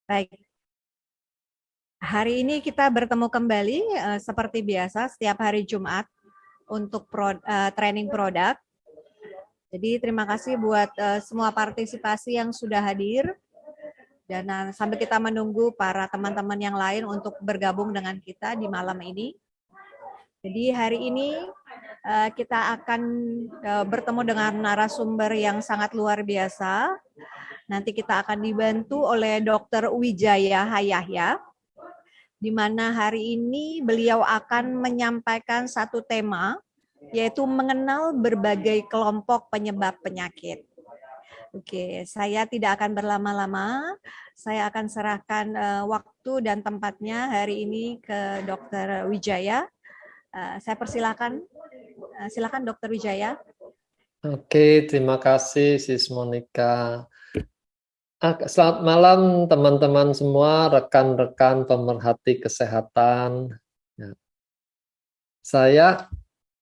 Baik, hari ini kita bertemu kembali seperti biasa setiap hari Jumat untuk training produk. Jadi terima kasih buat semua partisipasi yang sudah hadir dan sambil kita menunggu para teman-teman yang lain untuk bergabung dengan kita di malam ini. Jadi hari ini kita akan bertemu dengan narasumber yang sangat luar biasa. Nanti kita akan dibantu oleh Dr. Wijaya Hayahya, di mana hari ini beliau akan menyampaikan satu tema, yaitu mengenal berbagai kelompok penyebab penyakit. Oke, saya tidak akan berlama-lama. Saya akan serahkan waktu dan tempatnya hari ini ke Dr. Wijaya. Saya persilakan. Silakan Dr. Wijaya. Oke, terima kasih Sis Monica. Selamat malam teman-teman semua, rekan-rekan pemerhati kesehatan. Ya. Saya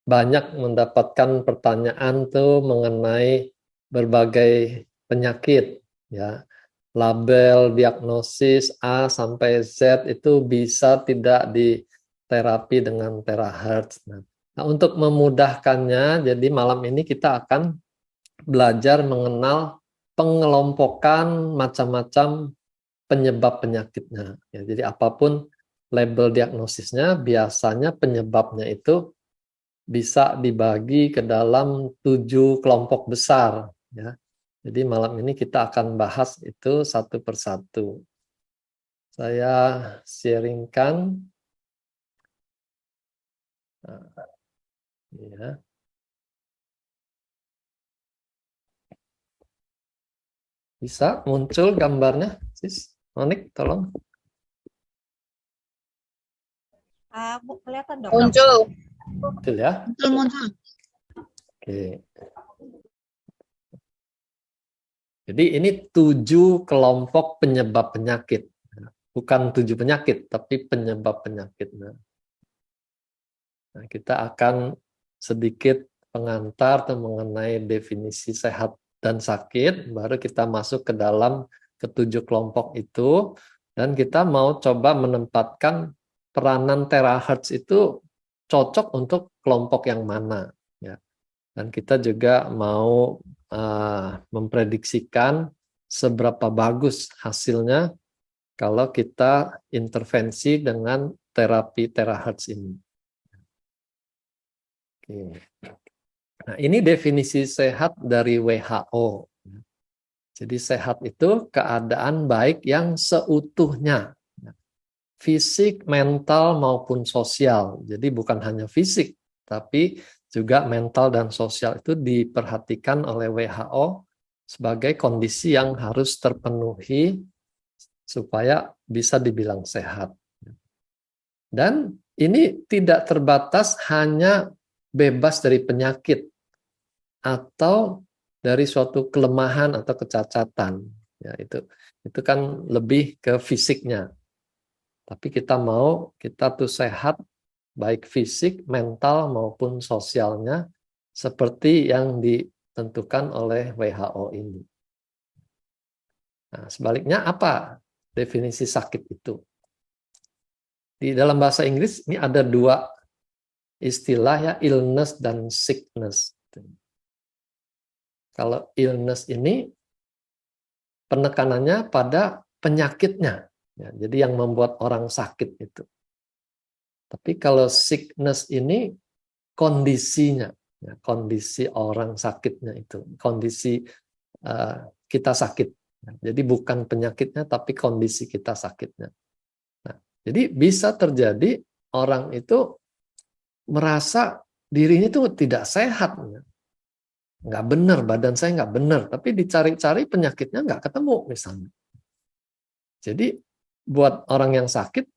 banyak mendapatkan pertanyaan tuh mengenai berbagai penyakit, ya. Label diagnosis A sampai Z itu bisa tidak diterapi dengan terahertz. Nah, untuk memudahkannya, jadi malam ini kita akan belajar mengenal pengelompokan macam-macam penyebab penyakitnya. Ya, jadi apapun label diagnosisnya, biasanya penyebabnya itu bisa dibagi ke dalam 7 kelompok besar. Ya. Jadi malam ini kita akan bahas itu satu persatu. Saya sharingkan. Ya. Bisa muncul gambarnya, Sis? Monik, tolong. Kelihatan dong. Muncul. Muncul ya? Muncul. Oke. Jadi ini 7 kelompok penyebab penyakit. Bukan 7 penyakit, tapi penyebab penyakit. Nah, kita akan sedikit pengantar mengenai definisi sehat dan sakit, baru kita masuk ke dalam ke-7 kelompok itu, dan kita mau coba menempatkan peranan terahertz itu cocok untuk kelompok yang mana. Ya. Dan kita juga mau memprediksikan seberapa bagus hasilnya kalau kita intervensi dengan terapi terahertz ini. Oke. Nah, ini definisi sehat dari WHO. Jadi sehat itu keadaan baik yang seutuhnya, fisik, mental maupun sosial. Jadi bukan hanya fisik, tapi juga mental dan sosial itu diperhatikan oleh WHO sebagai kondisi yang harus terpenuhi supaya bisa dibilang sehat. Dan ini tidak terbatas hanya bebas dari penyakit atau dari suatu kelemahan atau kecacatan. Ya, itu kan lebih ke fisiknya. Tapi kita tuh sehat baik fisik, mental maupun sosialnya seperti yang ditentukan oleh WHO ini. Nah, sebaliknya apa definisi sakit itu? Di dalam bahasa Inggris ini ada 2 istilah, ya, illness dan sickness. Kalau illness ini penekanannya pada penyakitnya, ya, jadi yang membuat orang sakit itu. Tapi kalau sickness ini kondisinya, ya, kondisi orang sakitnya itu, kondisi kita sakit. Jadi bukan penyakitnya, tapi kondisi kita sakitnya. Nah, jadi bisa terjadi orang itu merasa dirinya itu tidak sehat, nggak benar, badan saya nggak benar, tapi dicari-cari penyakitnya nggak ketemu misalnya. Jadi buat orang yang sakit,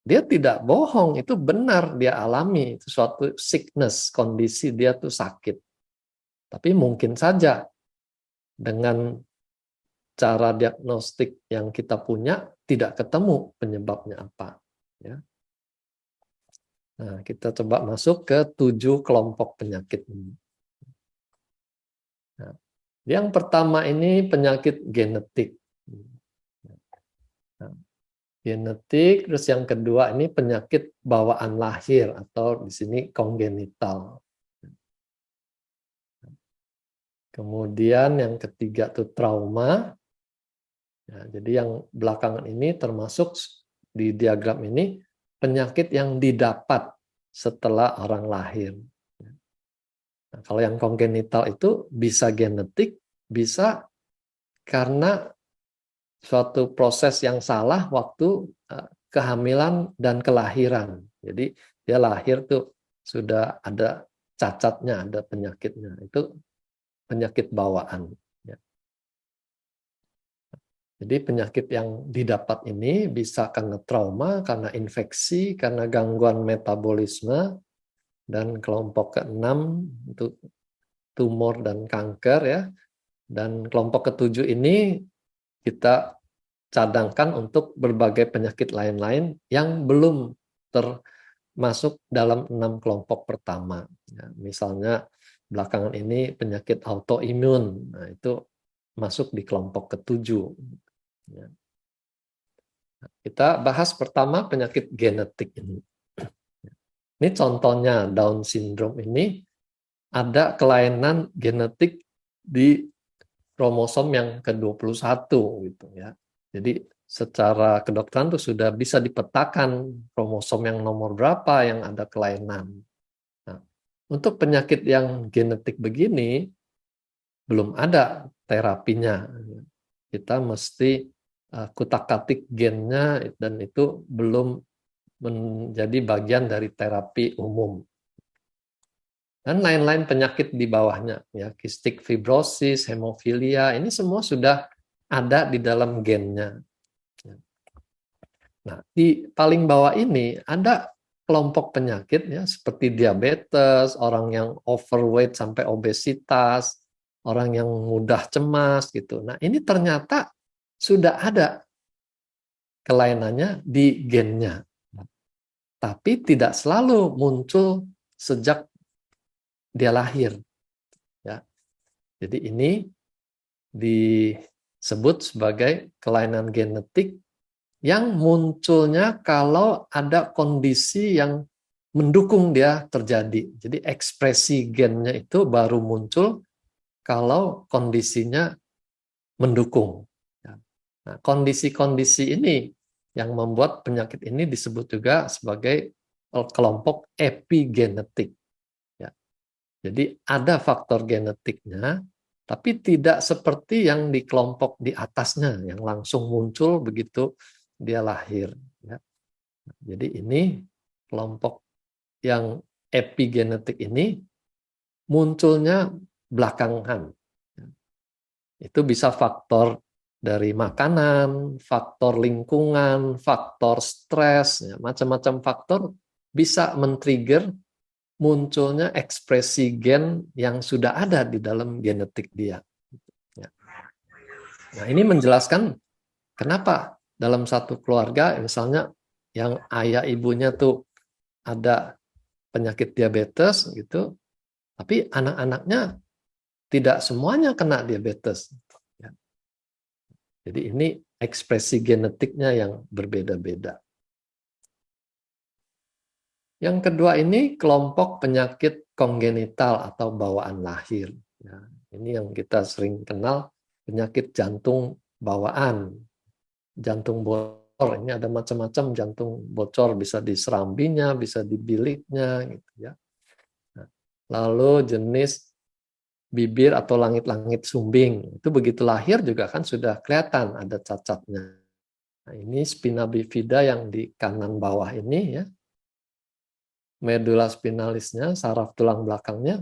dia tidak bohong, itu benar dia alami, itu suatu sickness, kondisi dia tuh sakit. Tapi mungkin saja dengan cara diagnostik yang kita punya tidak ketemu penyebabnya apa. Ya. Nah, kita coba masuk ke 7 kelompok penyakit ini. Nah, yang pertama ini penyakit genetik. Nah, genetik, terus yang kedua ini penyakit bawaan lahir atau di sini kongenital. Kemudian yang ketiga tuh trauma. Ya, jadi yang belakangan ini termasuk di diagram ini penyakit yang didapat setelah orang lahir. Nah, kalau yang kongenital itu bisa genetik, bisa karena suatu proses yang salah waktu kehamilan dan kelahiran. Jadi dia lahir tuh sudah ada cacatnya, ada penyakitnya. Itu penyakit bawaan. Ya. Jadi penyakit yang didapat ini bisa karena trauma, karena infeksi, karena gangguan metabolisme, dan kelompok keenam untuk tumor dan kanker ya. Dan kelompok ketujuh ini kita cadangkan untuk berbagai penyakit lain-lain yang belum termasuk dalam 6 kelompok pertama. Ya, misalnya belakangan ini penyakit autoimun, nah itu masuk di kelompok ketujuh. Ya. Kita bahas pertama penyakit genetik ini. Ini contohnya Down syndrome ini ada kelainan genetik di kromosom yang ke-21 gitu ya. Jadi secara kedokteran tuh sudah bisa dipetakan kromosom yang nomor berapa yang ada kelainan. Nah, untuk penyakit yang genetik begini belum ada terapinya. Kita mesti kutak-katik gennya dan itu belum menjadi bagian dari terapi umum. Dan lain-lain penyakit di bawahnya, ya, kistik fibrosis, hemofilia, ini semua sudah ada di dalam gennya. Nah, di paling bawah ini ada kelompok penyakit ya seperti diabetes, orang yang overweight sampai obesitas, orang yang mudah cemas gitu. Nah, ini ternyata sudah ada kelainannya di gennya. Tapi tidak selalu muncul sejak dia lahir. Ya. Jadi ini disebut sebagai kelainan genetik yang munculnya kalau ada kondisi yang mendukung dia terjadi. Jadi ekspresi gennya itu baru muncul kalau kondisinya mendukung. Nah, kondisi-kondisi ini yang membuat penyakit ini disebut juga sebagai kelompok epigenetik. Ya. Jadi ada faktor genetiknya, tapi tidak seperti yang di kelompok di atasnya, yang langsung muncul begitu dia lahir. Ya. Jadi ini kelompok yang epigenetik ini munculnya belakangan. Itu bisa faktor dari makanan, faktor lingkungan, faktor stres, ya, macam-macam faktor bisa men-trigger munculnya ekspresi gen yang sudah ada di dalam genetik dia. Ya. Nah, ini menjelaskan kenapa dalam satu keluarga, misalnya yang ayah ibunya tuh ada penyakit diabetes gitu, tapi anak-anaknya tidak semuanya kena diabetes. Ya. Jadi ini ekspresi genetiknya yang berbeda-beda. Yang kedua ini kelompok penyakit kongenital atau bawaan lahir. Ya, ini yang kita sering kenal penyakit jantung bawaan, jantung bocor. Ini ada macam-macam jantung bocor, bisa di serambinya, bisa di biliknya, gitu ya. Nah, lalu jenis bibir atau langit-langit sumbing, itu begitu lahir juga kan sudah kelihatan ada cacatnya. Nah, ini spina bifida yang di kanan bawah ini ya. Medula spinalisnya, saraf tulang belakangnya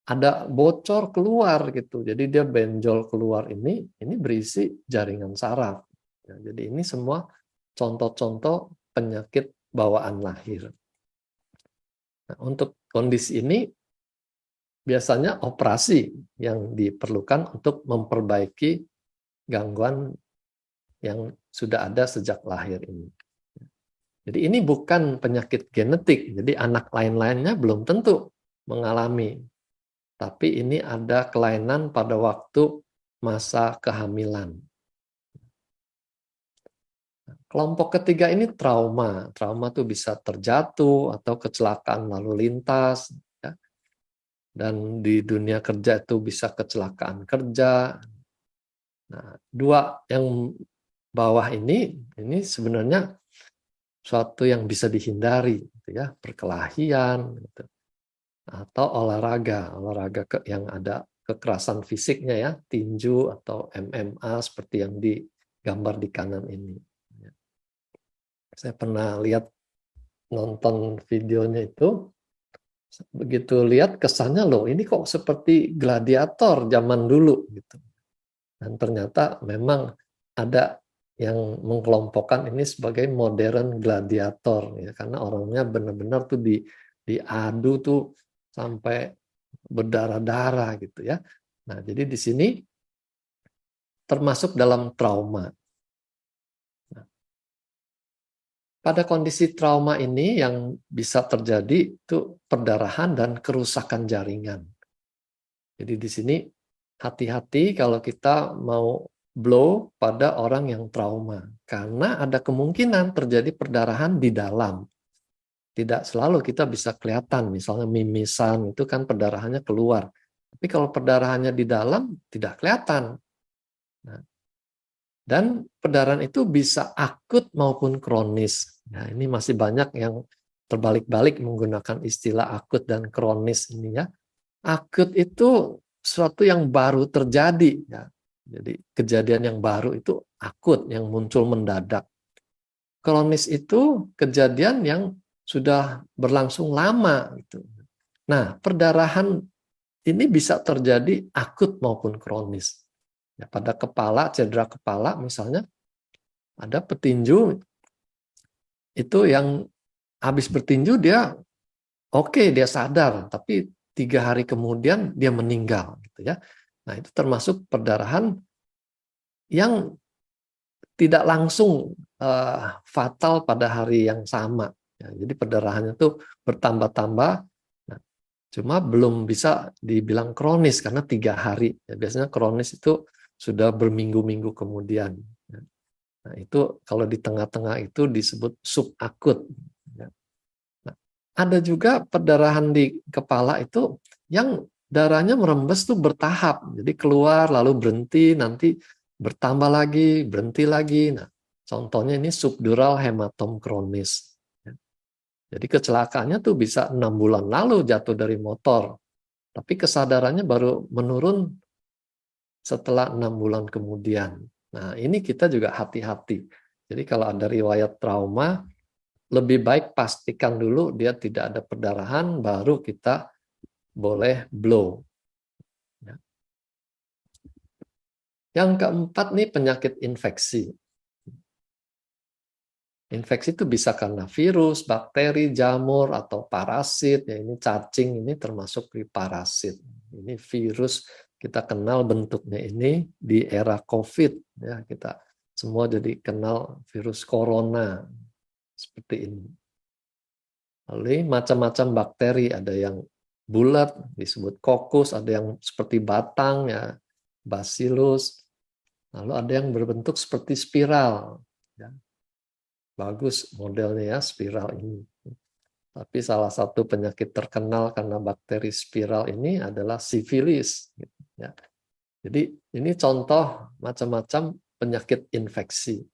ada bocor keluar gitu. Jadi dia benjol keluar ini berisi jaringan saraf. Ya, jadi ini semua contoh-contoh penyakit bawaan lahir. Nah, untuk kondisi ini biasanya operasi yang diperlukan untuk memperbaiki gangguan yang sudah ada sejak lahir ini. Jadi ini bukan penyakit genetik, jadi anak lain-lainnya belum tentu mengalami. Tapi ini ada kelainan pada waktu masa kehamilan. Kelompok ketiga ini trauma. Trauma tuh bisa terjatuh atau kecelakaan lalu lintas, ya. Dan di dunia kerja itu bisa kecelakaan kerja. Nah, dua yang bawah ini sebenarnya suatu yang bisa dihindari, gitu ya, perkelahian, gitu. Atau olahraga yang ada kekerasan fisiknya ya, tinju atau MMA seperti yang digambar di kanan ini. Saya pernah nonton videonya itu, begitu lihat kesannya loh ini kok seperti gladiator zaman dulu gitu. Dan ternyata memang ada yang mengkelompokkan ini sebagai modern gladiator ya, karena orangnya benar-benar tuh diadu tuh sampai berdarah-darah gitu ya. Nah, jadi di sini termasuk dalam trauma. Nah, pada kondisi trauma ini yang bisa terjadi itu perdarahan dan kerusakan jaringan. Jadi di sini hati-hati kalau kita mau blow pada orang yang trauma. Karena ada kemungkinan terjadi perdarahan di dalam. Tidak selalu kita bisa kelihatan, misalnya mimisan itu kan perdarahannya keluar. Tapi kalau perdarahannya di dalam tidak kelihatan. Nah, dan perdarahan itu bisa akut maupun kronis. Nah, ini masih banyak yang terbalik-balik menggunakan istilah akut dan kronis ini ya. Akut itu sesuatu yang baru terjadi ya. Jadi kejadian yang baru itu akut yang muncul mendadak. Kronis itu kejadian yang sudah berlangsung lama gitu. Nah, perdarahan ini bisa terjadi akut maupun kronis. Ya, pada kepala, cedera kepala misalnya ada petinju itu yang habis bertinju dia dia sadar, tapi 3 hari kemudian dia meninggal gitu ya. Nah, itu termasuk perdarahan yang tidak langsung fatal pada hari yang sama. Ya, jadi perdarahannya itu bertambah-tambah, nah, cuma belum bisa dibilang kronis karena 3 hari. Ya, biasanya kronis itu sudah berminggu-minggu kemudian. Ya. Nah, itu kalau di tengah-tengah itu disebut subakut. Ya. Nah, ada juga perdarahan di kepala itu yang darahnya merembes tuh bertahap. Jadi keluar lalu berhenti, nanti bertambah lagi, berhenti lagi. Nah, contohnya ini subdural hematom kronis. Ya. Jadi kecelakaannya tuh bisa 6 bulan lalu jatuh dari motor. Tapi kesadarannya baru menurun setelah 6 bulan kemudian. Nah, ini kita juga hati-hati. Jadi kalau ada riwayat trauma, lebih baik pastikan dulu dia tidak ada perdarahan, baru kita boleh blow. Ya. Yang keempat nih penyakit infeksi. Infeksi itu bisa karena virus, bakteri, jamur, atau parasit. Ya, ini cacing, ini termasuk parasit. Ini virus, kita kenal bentuknya ini di era COVID. Ya, kita semua jadi kenal virus corona. Seperti ini. Lalu macam-macam bakteri, ada yang bulat, disebut kokus, ada yang seperti batang, ya, bacillus. Lalu ada yang berbentuk seperti spiral. Ya. Bagus modelnya ya, spiral ini. Tapi salah satu penyakit terkenal karena bakteri spiral ini adalah sifilis. Ya. Jadi ini contoh macam-macam penyakit infeksi.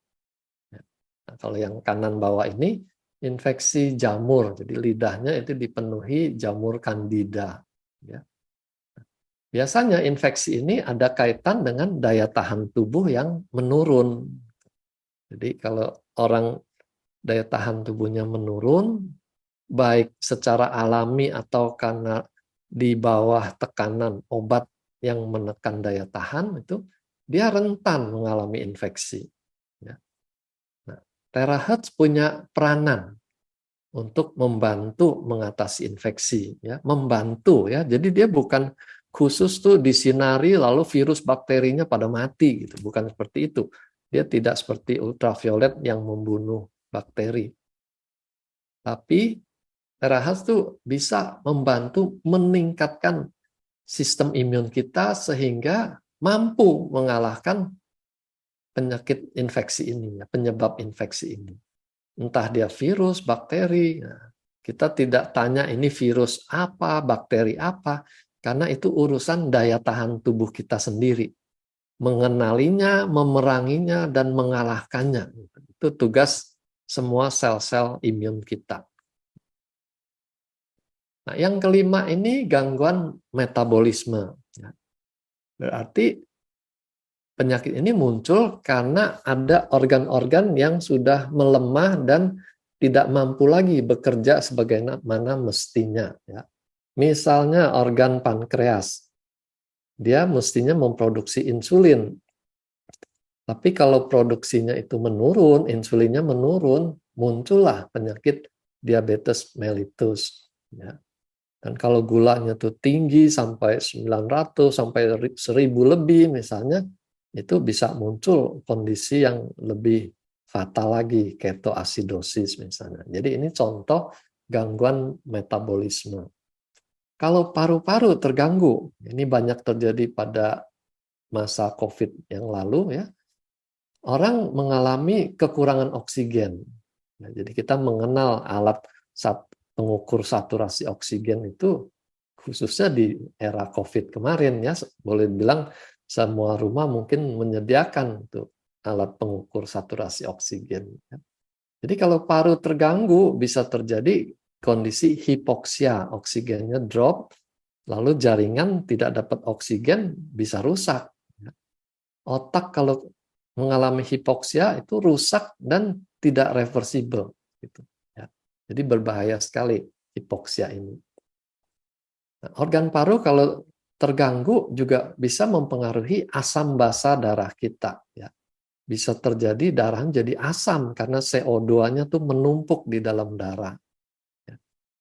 Ya. Nah, kalau yang kanan bawah ini infeksi jamur. Jadi lidahnya itu dipenuhi jamur Candida. Ya. Biasanya infeksi ini ada kaitan dengan daya tahan tubuh yang menurun. Jadi kalau orang daya tahan tubuhnya menurun, baik secara alami atau karena di bawah tekanan obat yang menekan daya tahan, itu dia rentan mengalami infeksi. Ya. Nah, terahertz punya peranan untuk membantu mengatasi infeksi, ya, membantu ya. Jadi dia bukan khusus tuh disinari lalu virus bakterinya pada mati gitu, bukan seperti itu. Dia tidak seperti ultraviolet yang membunuh bakteri. Tapi terahertz tuh bisa membantu meningkatkan sistem imun kita sehingga mampu mengalahkan penyakit infeksi ini, ya, penyebab infeksi ini. Entah dia virus, bakteri, nah, kita tidak tanya ini virus apa, bakteri apa, karena itu urusan daya tahan tubuh kita sendiri. Mengenalinya, memeranginya, dan mengalahkannya. Itu tugas semua sel-sel imun kita. Nah, yang kelima ini gangguan metabolisme. Berarti penyakit ini muncul karena ada organ-organ yang sudah melemah dan tidak mampu lagi bekerja sebagaimana mestinya. Ya. Misalnya organ pankreas, dia mestinya memproduksi insulin. Tapi kalau produksinya itu menurun, insulinnya menurun, muncullah penyakit diabetes mellitus. Ya. Dan kalau gulanya tuh tinggi sampai 900, sampai 1000 lebih misalnya, itu bisa muncul kondisi yang lebih fatal lagi, ketoasidosis misalnya. Jadi ini contoh gangguan metabolisme. Kalau paru-paru terganggu, ini banyak terjadi pada masa COVID yang lalu ya, orang mengalami kekurangan oksigen. Nah, jadi kita mengenal alat pengukur saturasi oksigen itu khususnya di era COVID kemarin ya, boleh bilang semua rumah mungkin menyediakan tuh alat pengukur saturasi oksigen. Jadi kalau paru terganggu bisa terjadi kondisi hipoksia, oksigennya drop, lalu jaringan tidak dapat oksigen bisa rusak. Otak kalau mengalami hipoksia itu rusak dan tidak reversible. Gitu. Ya. Jadi berbahaya sekali hipoksia ini. Nah, organ paru kalau terganggu juga bisa mempengaruhi asam basa darah kita. Ya. Bisa terjadi darah jadi asam karena CO2-nya tuh menumpuk di dalam darah. Ya.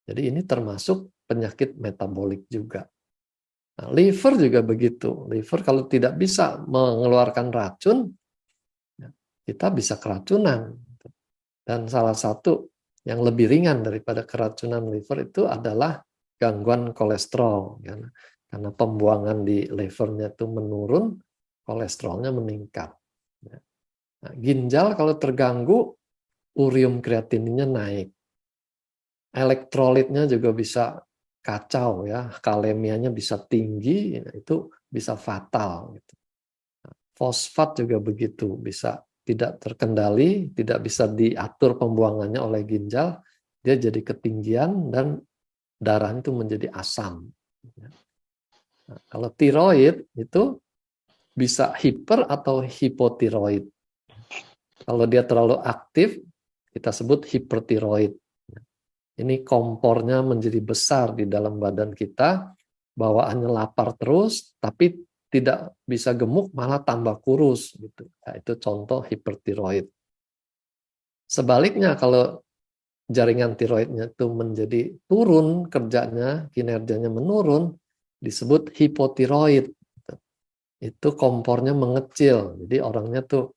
Jadi ini termasuk penyakit metabolik juga. Nah, liver juga begitu. Liver kalau tidak bisa mengeluarkan racun, kita bisa keracunan. Dan salah satu yang lebih ringan daripada keracunan liver itu adalah gangguan kolesterol. Karena pembuangan di livernya itu menurun, kolesterolnya meningkat. Nah, ginjal kalau terganggu, urium kreatininnya naik. Elektrolitnya juga bisa kacau ya, kalemianya bisa tinggi, itu bisa fatal. Fosfat juga begitu, bisa tidak terkendali, tidak bisa diatur pembuangannya oleh ginjal, dia jadi ketinggian dan darah itu menjadi asam. Nah, kalau tiroid itu bisa hiper atau hipotiroid. Kalau dia terlalu aktif, kita sebut hipertiroid. Ini kompornya menjadi besar di dalam badan kita, bawaannya lapar terus, tapi tidak bisa gemuk, malah tambah kurus. Gitu. Nah, itu contoh hipertiroid. Sebaliknya, kalau jaringan tiroidnya itu menjadi turun kerjanya, kinerjanya menurun, disebut hipotiroid. Itu kompornya mengecil, jadi orangnya tuh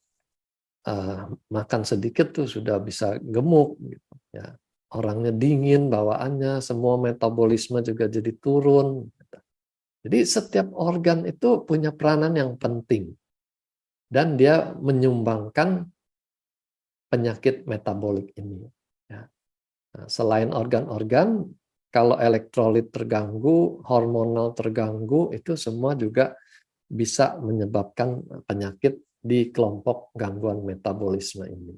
makan sedikit tuh sudah bisa gemuk. Gitu. Ya. Orangnya dingin bawaannya, semua metabolisme juga jadi turun. Jadi setiap organ itu punya peranan yang penting. Dan dia menyumbangkan penyakit metabolik ini. Ya. Nah, selain organ-organ, kalau elektrolit terganggu, hormonal terganggu, itu semua juga bisa menyebabkan penyakit di kelompok gangguan metabolisme ini.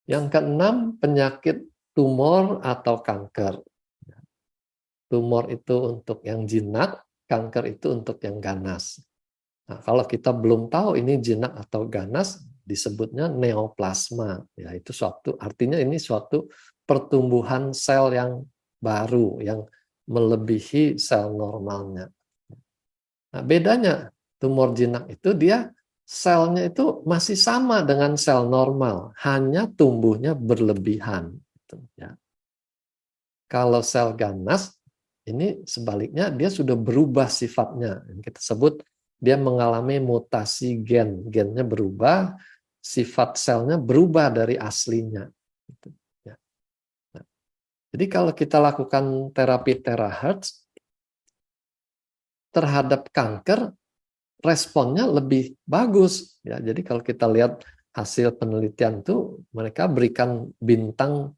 Yang keenam, penyakit tumor atau kanker. Tumor itu untuk yang jinak, kanker itu untuk yang ganas. Nah, kalau kita belum tahu ini jinak atau ganas, disebutnya neoplasma. Ya, itu artinya ini suatu pertumbuhan sel yang baru, yang melebihi sel normalnya. Nah, bedanya tumor jinak itu dia selnya itu masih sama dengan sel normal, hanya tumbuhnya berlebihan. Ya. Kalau sel ganas, ini sebaliknya dia sudah berubah sifatnya. Yang kita sebut dia mengalami mutasi gen. Gennya berubah, sifat selnya berubah dari aslinya. Ya. Nah, jadi kalau kita lakukan terapi terahertz, terhadap kanker, responnya lebih bagus. Ya, jadi kalau kita lihat hasil penelitian itu, mereka berikan bintang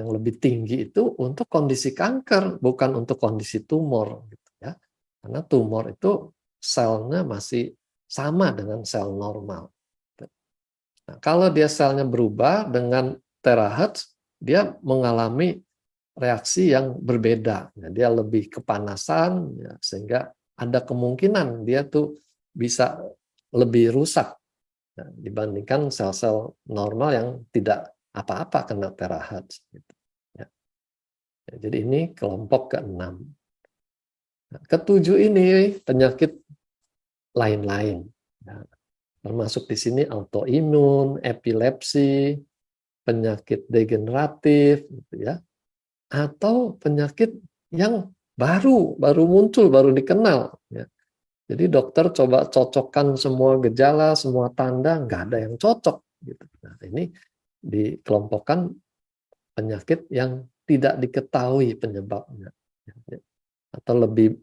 yang lebih tinggi itu untuk kondisi kanker, bukan untuk kondisi tumor, gitu ya. Karena tumor itu selnya masih sama dengan sel normal. Nah, kalau dia selnya berubah dengan terahertz, dia mengalami reaksi yang berbeda. Nah, dia lebih kepanasan, ya, sehingga ada kemungkinan dia tuh bisa lebih rusak, ya, dibandingkan sel-sel normal yang tidak apa-apa kena terahertz. Gitu, ya. Jadi ini kelompok ke-6. Nah, ke-7 ini penyakit lain-lain. Ya. Termasuk di sini autoimun, epilepsi, penyakit degeneratif, gitu ya, atau penyakit yang baru muncul, baru dikenal. Ya. Jadi dokter coba cocokkan semua gejala, semua tanda, nggak ada yang cocok. Gitu. Nah, ini dikelompokkan penyakit yang tidak diketahui penyebabnya, atau lebih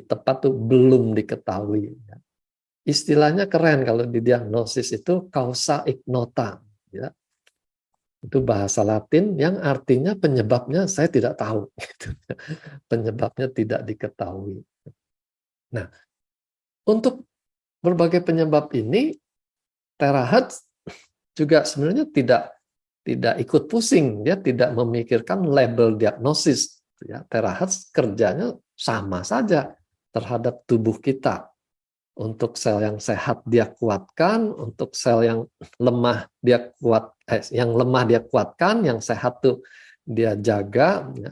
tepat tuh belum diketahui. Istilahnya keren kalau di diagnosis itu causa ignota, ya. Itu bahasa Latin yang artinya penyebabnya saya tidak tahu. Penyebabnya tidak diketahui. Nah, untuk berbagai penyebab ini, terahertz juga sebenarnya tidak ikut pusing, dia tidak memikirkan label diagnosis. Ya, terahertz kerjanya sama saja terhadap tubuh kita. Untuk sel yang sehat dia kuatkan, untuk sel yang lemah dia kuatkan, yang sehat tuh dia jaga, ya.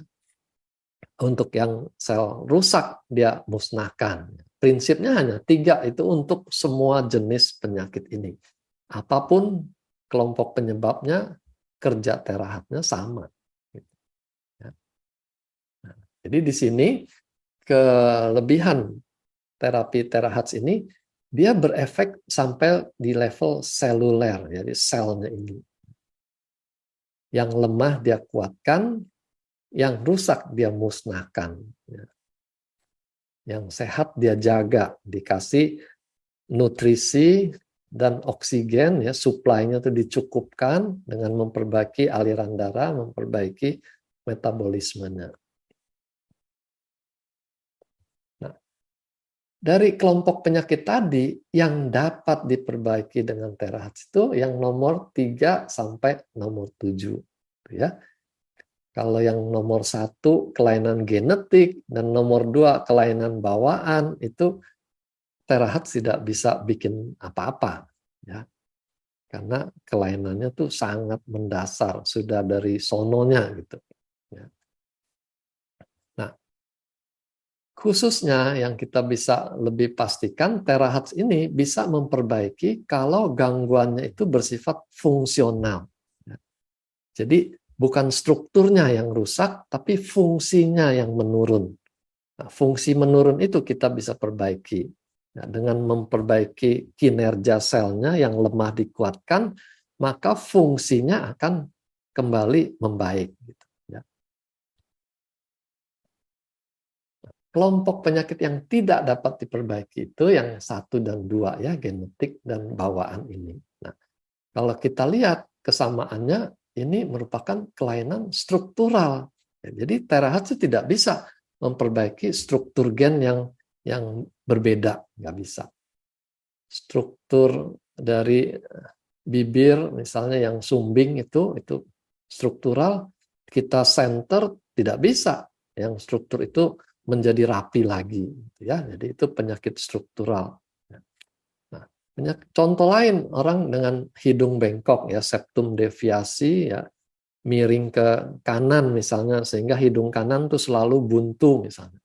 Untuk yang sel rusak dia musnahkan. Prinsipnya hanya 3 itu untuk semua jenis penyakit ini. Apapun kelompok penyebabnya, kerja terahertznya sama. Ya. Nah, jadi di sini kelebihan terapi terahertz ini, dia berefek sampai di level seluler, jadi selnya ini. Yang lemah dia kuatkan, yang rusak dia musnahkan. Yang sehat dia jaga, dikasih nutrisi dan oksigen, ya, suplainya itu dicukupkan dengan memperbaiki aliran darah, memperbaiki metabolismenya. Dari kelompok penyakit tadi yang dapat diperbaiki dengan terahertz itu yang nomor 3 sampai nomor 7. Ya. Kalau yang nomor 1 kelainan genetik dan nomor 2 kelainan bawaan itu terahertz tidak bisa bikin apa-apa. Ya. Karena kelainannya tuh sangat mendasar, sudah dari sononya gitu. Ya. Nah, khususnya yang kita bisa lebih pastikan, terahertz ini bisa memperbaiki kalau gangguannya itu bersifat fungsional. Jadi bukan strukturnya yang rusak, tapi fungsinya yang menurun. Nah, fungsi menurun itu kita bisa perbaiki. Nah, dengan memperbaiki kinerja selnya yang lemah dikuatkan, maka fungsinya akan kembali membaik. Kelompok penyakit yang tidak dapat diperbaiki itu yang 1 dan 2, ya, genetik dan bawaan ini. Nah, kalau kita lihat kesamaannya, ini merupakan kelainan struktural. Ya, jadi terahertz tidak bisa memperbaiki struktur gen yang berbeda, nggak bisa. Struktur dari bibir misalnya yang sumbing itu struktural, kita center tidak bisa. Yang struktur itu menjadi rapi lagi, ya. Jadi itu penyakit struktural. Nah, contoh lain orang dengan hidung bengkok, ya, septum deviasi, ya, miring ke kanan misalnya, sehingga hidung kanan tuh selalu buntu misalnya.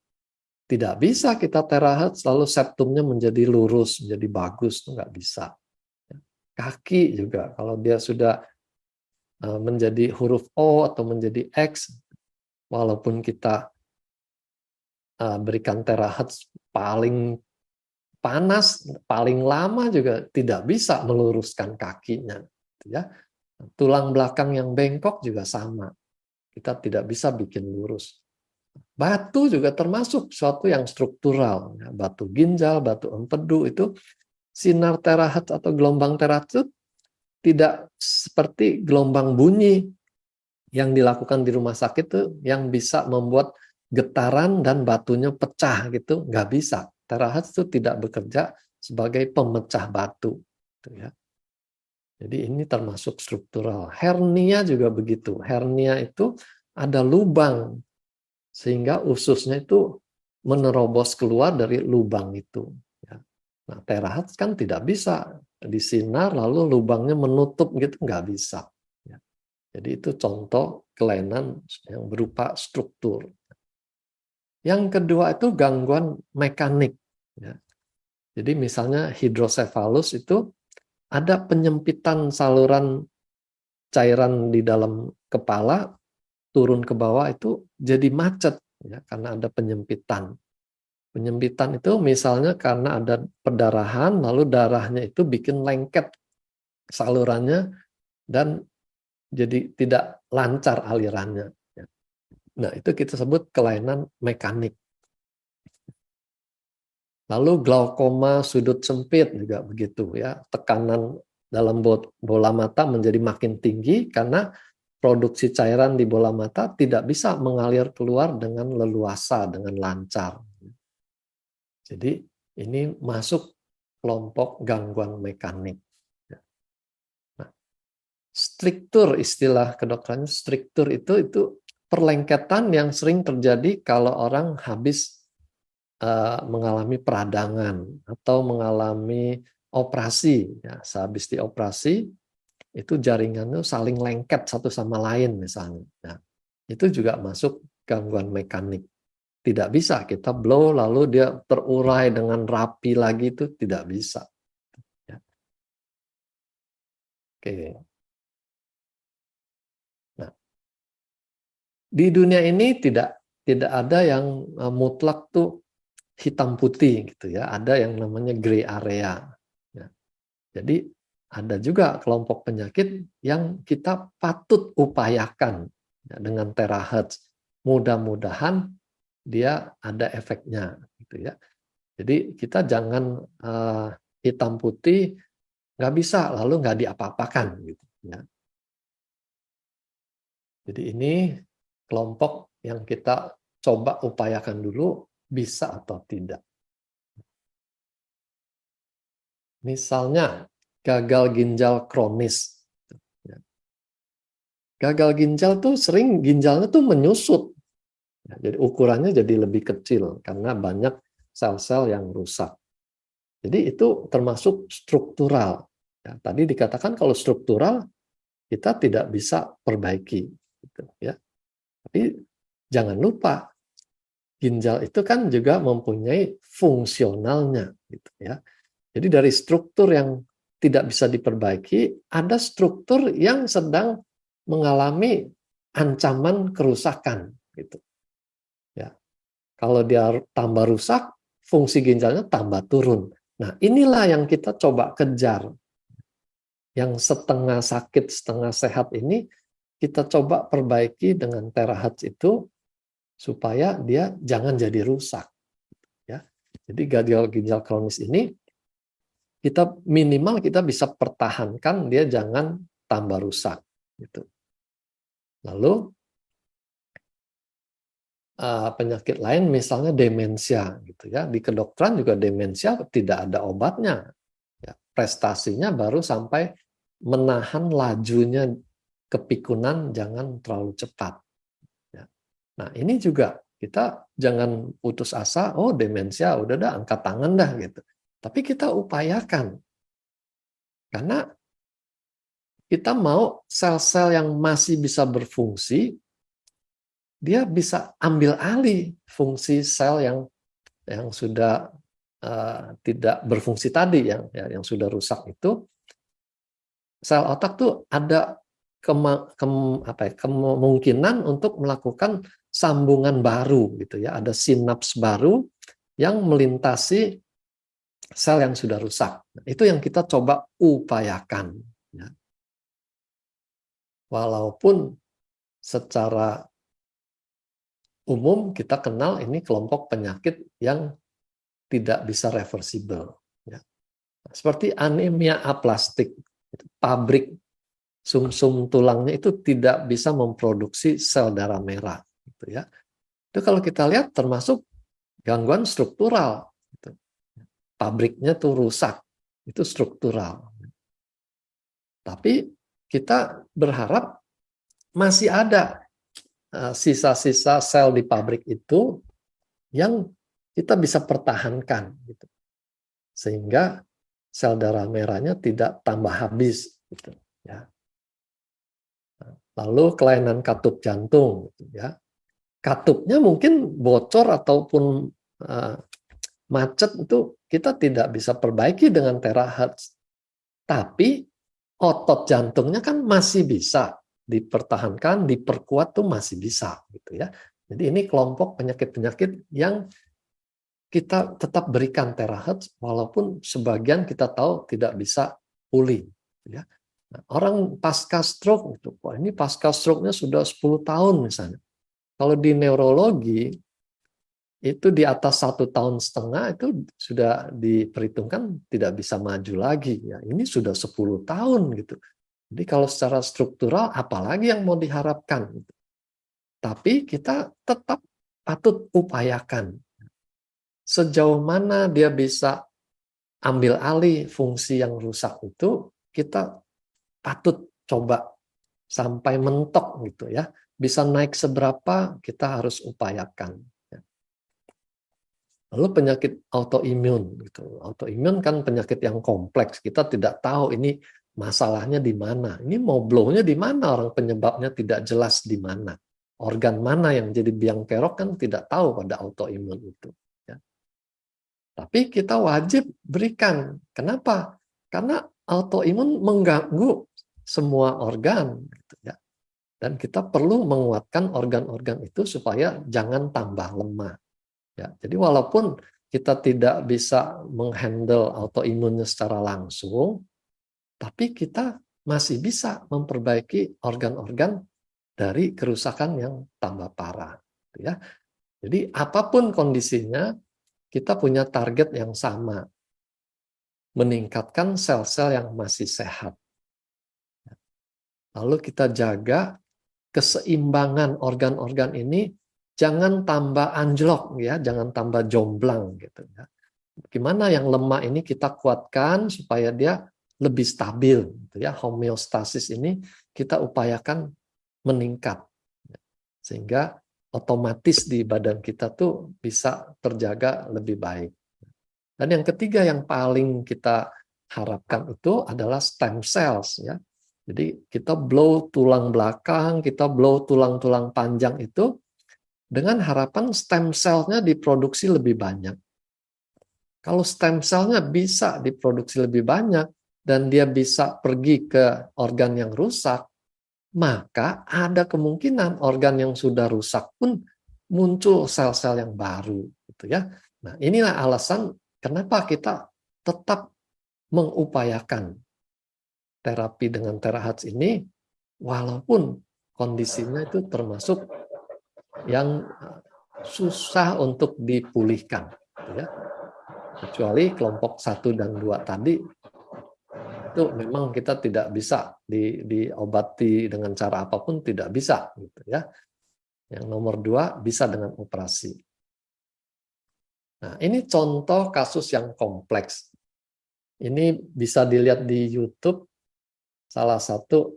Tidak bisa kita terahertz lalu septumnya menjadi lurus, menjadi bagus, tuh nggak bisa. Kaki juga kalau dia sudah menjadi huruf O atau menjadi X, walaupun kita berikan terahertz paling panas, paling lama juga tidak bisa meluruskan kakinya. Ya. Tulang belakang yang bengkok juga sama. Kita tidak bisa bikin lurus. Batu juga termasuk suatu yang struktural. Ya, batu ginjal, batu empedu itu sinar terahertz atau gelombang terahertz itu tidak seperti gelombang bunyi yang dilakukan di rumah sakit tuh yang bisa membuat getaran dan batunya pecah gitu, nggak bisa. Terahertz itu tidak bekerja sebagai pemecah batu. Gitu ya. Jadi ini termasuk struktural. Hernia juga begitu. Hernia itu ada lubang sehingga ususnya itu menerobos keluar dari lubang itu. Ya. Nah, terahertz kan tidak bisa disinar lalu lubangnya menutup gitu, nggak bisa. Ya. Jadi itu contoh kelainan yang berupa struktur. Yang kedua itu gangguan mekanik. Ya. Jadi misalnya hidrosefalus itu ada penyempitan saluran cairan di dalam kepala turun ke bawah itu jadi macet ya, karena ada penyempitan. Penyempitan itu misalnya karena ada perdarahan, lalu darahnya itu bikin lengket salurannya dan jadi tidak lancar alirannya. Nah, itu kita sebut kelainan mekanik. Lalu glaukoma sudut sempit juga begitu ya. Tekanan dalam bola mata menjadi makin tinggi karena produksi cairan di bola mata tidak bisa mengalir keluar dengan leluasa, dengan lancar. Jadi ini masuk kelompok gangguan mekanik. Nah, struktur istilah kedokterannya struktur itu perlengketan yang sering terjadi kalau orang habis mengalami peradangan atau mengalami operasi. Ya, sehabis dioperasi itu jaringannya saling lengket satu sama lain misalnya. Nah, itu juga masuk gangguan mekanik. Tidak bisa kita blow lalu dia terurai dengan rapi lagi itu tidak bisa. Ya. Oke. Nah, di dunia ini tidak ada yang mutlak tuh hitam putih gitu ya. Ada yang namanya gray area. Ya. Jadi ada juga kelompok penyakit yang kita patut upayakan ya, dengan terahertz. Mudah-mudahan dia ada efeknya gitu ya. Jadi kita jangan hitam putih nggak bisa lalu nggak diapa-apakan gitu ya. Jadi ini kelompok yang kita coba upayakan dulu bisa atau tidak. Misalnya gagal ginjal kronis. Gagal ginjal tuh sering ginjalnya tuh menyusut. Jadi ukurannya jadi lebih kecil karena banyak sel-sel yang rusak. Jadi itu termasuk struktural. Ya, tadi dikatakan kalau struktural kita tidak bisa perbaiki. Gitu, ya. Tapi jangan lupa ginjal itu kan juga mempunyai fungsionalnya. Gitu, ya. Jadi dari struktur yang tidak bisa diperbaiki, ada struktur yang sedang mengalami ancaman kerusakan. Gitu. Ya. Kalau dia tambah rusak, fungsi ginjalnya tambah turun. Nah, inilah yang kita coba kejar. Yang setengah sakit, setengah sehat ini kita coba perbaiki dengan terahertz itu supaya dia jangan jadi rusak. Ya. Jadi gagal ginjal kronis ini kita minimal kita bisa pertahankan dia jangan tambah rusak. Gitu. Lalu penyakit lain misalnya demensia gitu ya. Di kedokteran juga demensia tidak ada obatnya. Ya, prestasinya baru sampai menahan lajunya kepikunan jangan terlalu cepat. Ya. Nah ini juga kita jangan putus asa, oh demensia udah dah angkat tangan dah gitu. Tapi kita upayakan karena kita mau sel-sel yang masih bisa berfungsi dia bisa ambil alih fungsi sel yang sudah tidak berfungsi tadi yang sudah rusak itu. Sel otak tuh ada kemungkinan untuk melakukan sambungan baru gitu ya, ada sinaps baru yang melintasi sel yang sudah rusak. Nah, itu yang kita coba upayakan ya. Walaupun secara umum kita kenal ini kelompok penyakit yang tidak bisa reversible. Ya. Seperti anemia aplastik, pabrik sumsum tulangnya itu tidak bisa memproduksi sel darah merah. Gitu ya. Itu kalau kita lihat termasuk gangguan struktural. Gitu. Pabriknya tuh rusak, itu struktural. Tapi kita berharap masih ada sisa-sisa sel di pabrik itu yang kita bisa pertahankan, gitu. Sehingga sel darah merahnya tidak tambah habis, gitu. Ya. Lalu kelainan katup jantung, gitu, ya. Katupnya mungkin bocor ataupun macet itu kita tidak bisa perbaiki dengan terahertz. Tapi otot jantungnya kan masih bisa dipertahankan, diperkuat tuh masih bisa, gitu ya. Jadi ini kelompok penyakit-penyakit yang kita tetap berikan terahertz walaupun sebagian kita tahu tidak bisa pulih, ya. Nah, orang pasca stroke itu, wah ini pasca stroke-nya sudah 10 tahun misalnya. Kalau di neurologi itu di atas 1,5 tahun itu sudah diperhitungkan tidak bisa maju lagi, ya. Ini sudah 10 tahun gitu. Jadi kalau secara struktural apalagi yang mau diharapkan gitu. Tapi kita tetap patut upayakan sejauh mana dia bisa ambil alih fungsi yang rusak itu, kita patut coba sampai mentok gitu ya. Bisa naik seberapa kita harus upayakan. Lalu penyakit autoimun gitu. Autoimun kan penyakit yang kompleks. Kita tidak tahu ini masalahnya di mana. Ini mau blow-nya di mana, orang penyebabnya tidak jelas di mana. Organ mana yang jadi biang kerok kan tidak tahu pada autoimun itu. Ya. Tapi kita wajib berikan. Kenapa? Karena autoimun mengganggu semua organ. Gitu ya. Dan kita perlu menguatkan organ-organ itu supaya jangan tambah lemah. Ya, jadi walaupun kita tidak bisa menghandle autoimunnya secara langsung, tapi kita masih bisa memperbaiki organ-organ dari kerusakan yang tambah parah. Ya. Jadi apapun kondisinya, kita punya target yang sama, meningkatkan sel-sel yang masih sehat. Lalu kita jaga keseimbangan organ-organ ini, jangan tambah anjlok ya, jangan tambah jomblang gitu ya. Gimana yang lemah ini kita kuatkan supaya dia lebih stabil gitu ya. Homeostasis ini kita upayakan meningkat. Sehingga otomatis di badan kita tuh bisa terjaga lebih baik. Dan yang ketiga yang paling kita harapkan itu adalah stem cells ya. Jadi kita blow tulang belakang, kita blow tulang-tulang panjang itu dengan harapan stem cell-nya diproduksi lebih banyak. Kalau stem cell-nya bisa diproduksi lebih banyak dan dia bisa pergi ke organ yang rusak, maka ada kemungkinan organ yang sudah rusak pun muncul sel-sel yang baru, gitu ya. Nah, inilah alasan kenapa kita tetap mengupayakan terapi dengan terahertz ini, walaupun kondisinya itu termasuk yang susah untuk dipulihkan, gitu ya. Kecuali kelompok 1 dan 2 tadi, itu memang kita tidak bisa diobati dengan cara apapun, tidak bisa, gitu ya. Yang nomor 2 bisa dengan operasi. Nah, ini contoh kasus yang kompleks. Ini bisa dilihat di YouTube, salah satu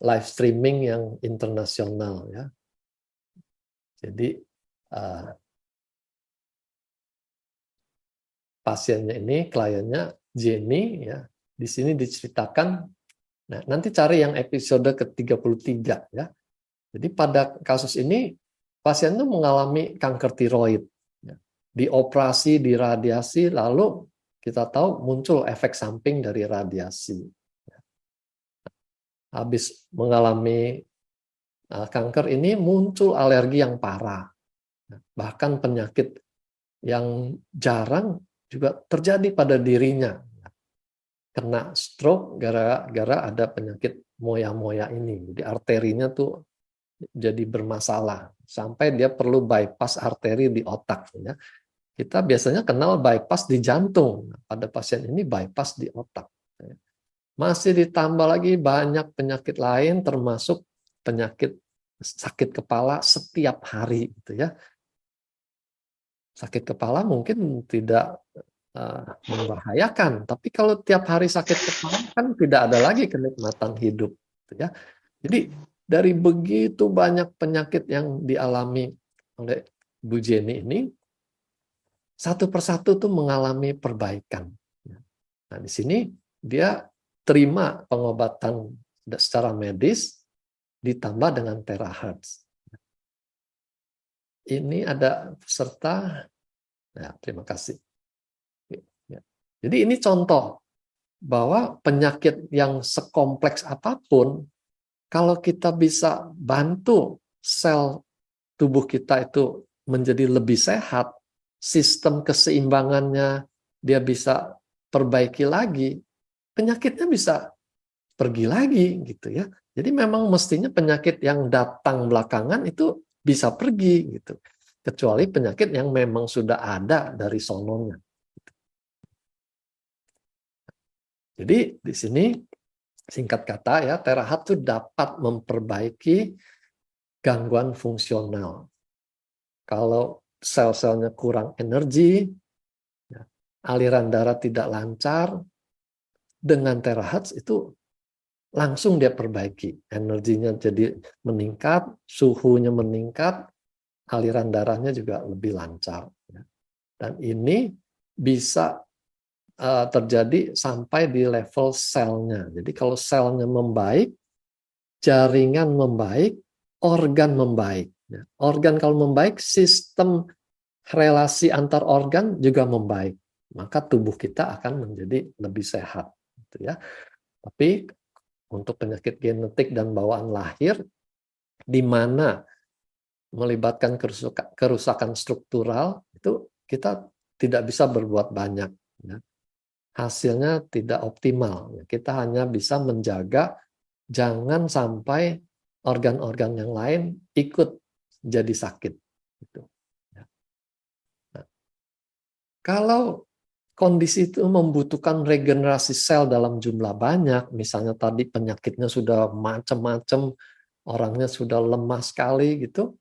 live streaming yang internasional ya. Jadi pasiennya ini, kliennya Jenny ya. Di sini diceritakan. Nah, nanti cari yang episode ke-33 ya. Jadi pada kasus ini pasien itu mengalami kanker tiroid. Ya. Dioperasi, diradiasi, lalu kita tahu muncul efek samping dari radiasi. Ya. Habis mengalami kanker ini muncul alergi yang parah. Bahkan penyakit yang jarang juga terjadi pada dirinya. Kena stroke gara-gara ada penyakit moya-moya ini. Jadi arterinya tuh jadi bermasalah. sampai dia perlu bypass arteri di otak. Ya. Kita biasanya kenal bypass di jantung. Pada pasien ini bypass di otak. Masih ditambah lagi banyak penyakit lain, termasuk penyakit sakit kepala setiap hari, gitu ya. Sakit kepala mungkin tidak membahayakan, tapi kalau tiap hari sakit kepala kan tidak ada lagi kenikmatan hidup, gitu ya. Jadi dari begitu banyak penyakit yang dialami oleh Bu Jenny ini, satu persatu tuh mengalami perbaikan. Nah di sini dia terima pengobatan secara medis ditambah dengan terahertz. Ini ada peserta, ya, terima kasih. Ya. Jadi ini contoh bahwa penyakit yang sekompleks apapun, kalau kita bisa bantu sel tubuh kita itu menjadi lebih sehat, sistem keseimbangannya dia bisa perbaiki lagi, penyakitnya bisa pergi lagi gitu ya. Jadi memang mestinya penyakit yang datang belakangan itu bisa pergi gitu. Kecuali penyakit yang memang sudah ada dari sononya. Jadi di sini singkat kata ya, terahat itu dapat memperbaiki gangguan fungsional. Kalau sel-selnya kurang energi, ya, aliran darah tidak lancar, dengan terahertz itu langsung dia perbaiki. Energinya jadi meningkat, suhunya meningkat, aliran darahnya juga lebih lancar. Dan ini bisa terjadi sampai di level selnya. Jadi kalau selnya membaik, jaringan membaik, organ membaik. Organ kalau membaik, sistem relasi antar organ juga membaik. Maka tubuh kita akan menjadi lebih sehat. Gitu ya. Tapi untuk penyakit genetik dan bawaan lahir, di mana melibatkan kerusakan struktural, itu kita tidak bisa berbuat banyak. Ya. Hasilnya tidak optimal. Kita hanya bisa menjaga jangan sampai organ-organ yang lain ikut jadi sakit. Gitu. Nah, kalau kondisi itu membutuhkan regenerasi sel dalam jumlah banyak, misalnya tadi penyakitnya sudah macam-macam, orangnya sudah lemah sekali gitu,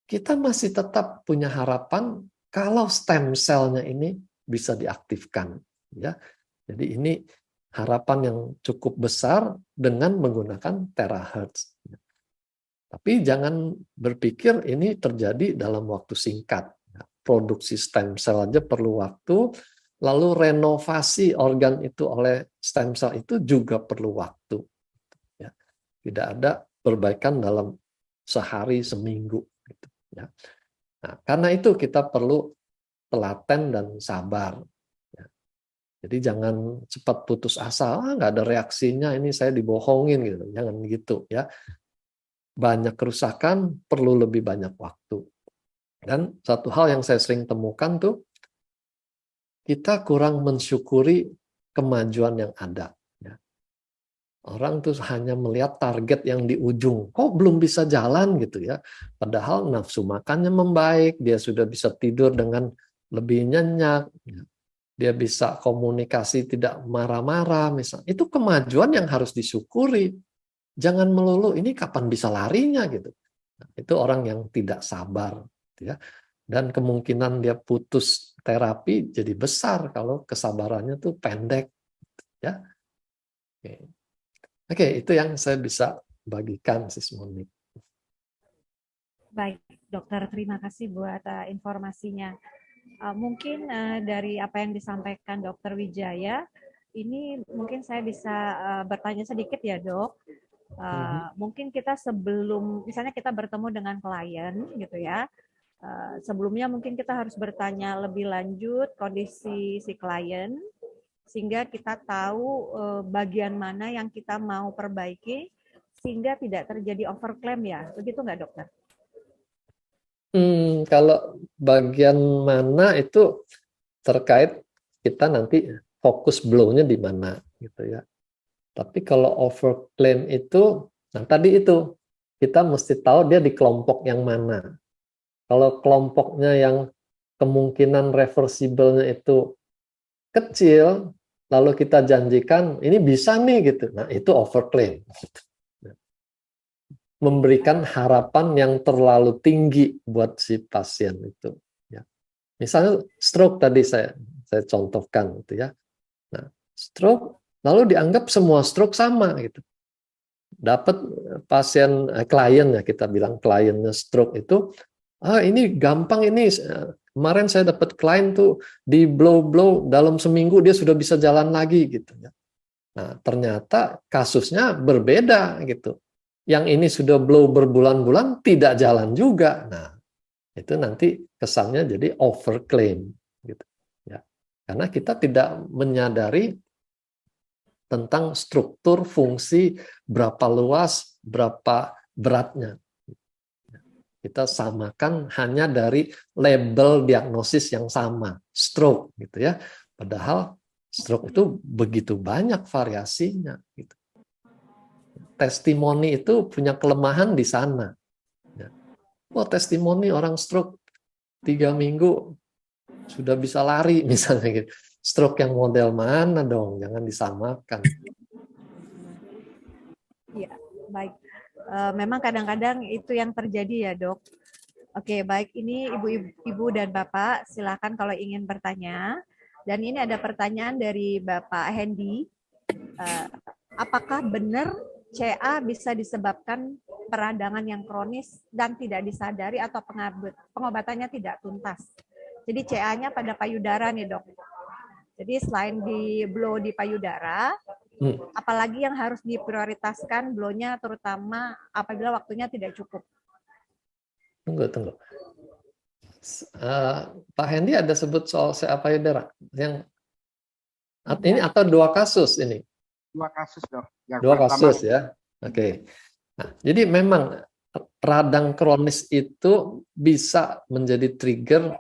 kita masih tetap punya harapan kalau stem selnya ini bisa diaktifkan. Ya, jadi ini harapan yang cukup besar dengan menggunakan terahertz. Tapi jangan berpikir ini terjadi dalam waktu singkat. Produksi stem cell aja perlu waktu, lalu renovasi organ itu oleh stem cell itu juga perlu waktu. Ya. Tidak ada perbaikan dalam sehari, seminggu. Gitu. Ya. Nah, karena itu kita perlu telaten dan sabar. Ya. Jadi jangan cepat putus asa, nggak ada reaksinya, ini saya dibohongin gitu. Jangan gitu ya. Banyak kerusakan, perlu lebih banyak waktu. Dan satu hal yang saya sering temukan tuh, kita kurang mensyukuri kemajuan yang ada. Ya. Orang tuh hanya melihat target yang di ujung, kok belum bisa jalan gitu ya. Padahal nafsu makannya membaik, dia sudah bisa tidur dengan lebih nyenyak, dia bisa komunikasi tidak marah-marah, misalnya. Itu kemajuan yang harus disyukuri. Jangan melulu ini kapan bisa larinya gitu. Nah, itu orang yang tidak sabar, gitu ya. Dan kemungkinan dia putus terapi jadi besar kalau kesabarannya tuh pendek, ya. Oke, itu yang saya bisa bagikan, Sis Monik. Baik, dokter, terima kasih buat informasinya. Mungkin dari apa yang disampaikan Dokter Wijaya, ini mungkin saya bisa bertanya sedikit ya, Dok. Mungkin kita sebelum, misalnya kita bertemu dengan klien gitu ya, sebelumnya mungkin kita harus bertanya lebih lanjut kondisi si klien, sehingga kita tahu bagian mana yang kita mau perbaiki, sehingga tidak terjadi overclaim ya, begitu nggak dokter? Kalau bagian mana itu terkait kita nanti fokus blow-nya di mana gitu ya. Tapi kalau overclaim itu, nah tadi itu kita mesti tahu dia di kelompok yang mana. Kalau kelompoknya yang kemungkinan reversible-nya itu kecil, lalu kita janjikan ini bisa nih gitu. Nah, itu overclaim. Memberikan harapan yang terlalu tinggi buat si pasien itu. Ya. Misalnya stroke tadi saya contohkan gitu ya. Nah, stroke lalu dianggap semua stroke sama gitu. Dapat pasien klien ya, kita bilang kliennya stroke itu, ini gampang ini. Kemarin saya dapat klien tuh di blow dalam seminggu dia sudah bisa jalan lagi gitu ya. Nah, ternyata kasusnya berbeda gitu. Yang ini sudah blow berbulan-bulan tidak jalan juga. Nah, itu nanti kesannya jadi overclaim gitu ya. Karena kita tidak menyadari tentang struktur fungsi, berapa luas, berapa beratnya. Kita samakan hanya dari label diagnosis yang sama, stroke gitu ya. Padahal stroke itu begitu banyak variasinya gitu. Testimoni itu punya kelemahan di sana. Oh, testimoni orang stroke 3 minggu sudah bisa lari misalnya gitu. Stroke yang model mana dong? Jangan disamakan. Ya, baik. Memang kadang-kadang itu yang terjadi ya, Dok. Oke, baik. Ini ibu dan Bapak, silakan kalau ingin bertanya. Dan ini ada pertanyaan dari Bapak Hendy. Apakah benar CA bisa disebabkan peradangan yang kronis dan tidak disadari atau pengobatannya tidak tuntas? Jadi CA-nya pada payudara nih, Dok. Jadi selain di blow di payudara, apalagi yang harus diprioritaskan blow-nya terutama apabila waktunya tidak cukup? Tunggu. Pak Hendy ada sebut soal CA payudara yang ini atau 2 kasus ini? 2 kasus, Dok. Yang 2 kasus ya. Oke. Nah, jadi memang radang kronis itu bisa menjadi trigger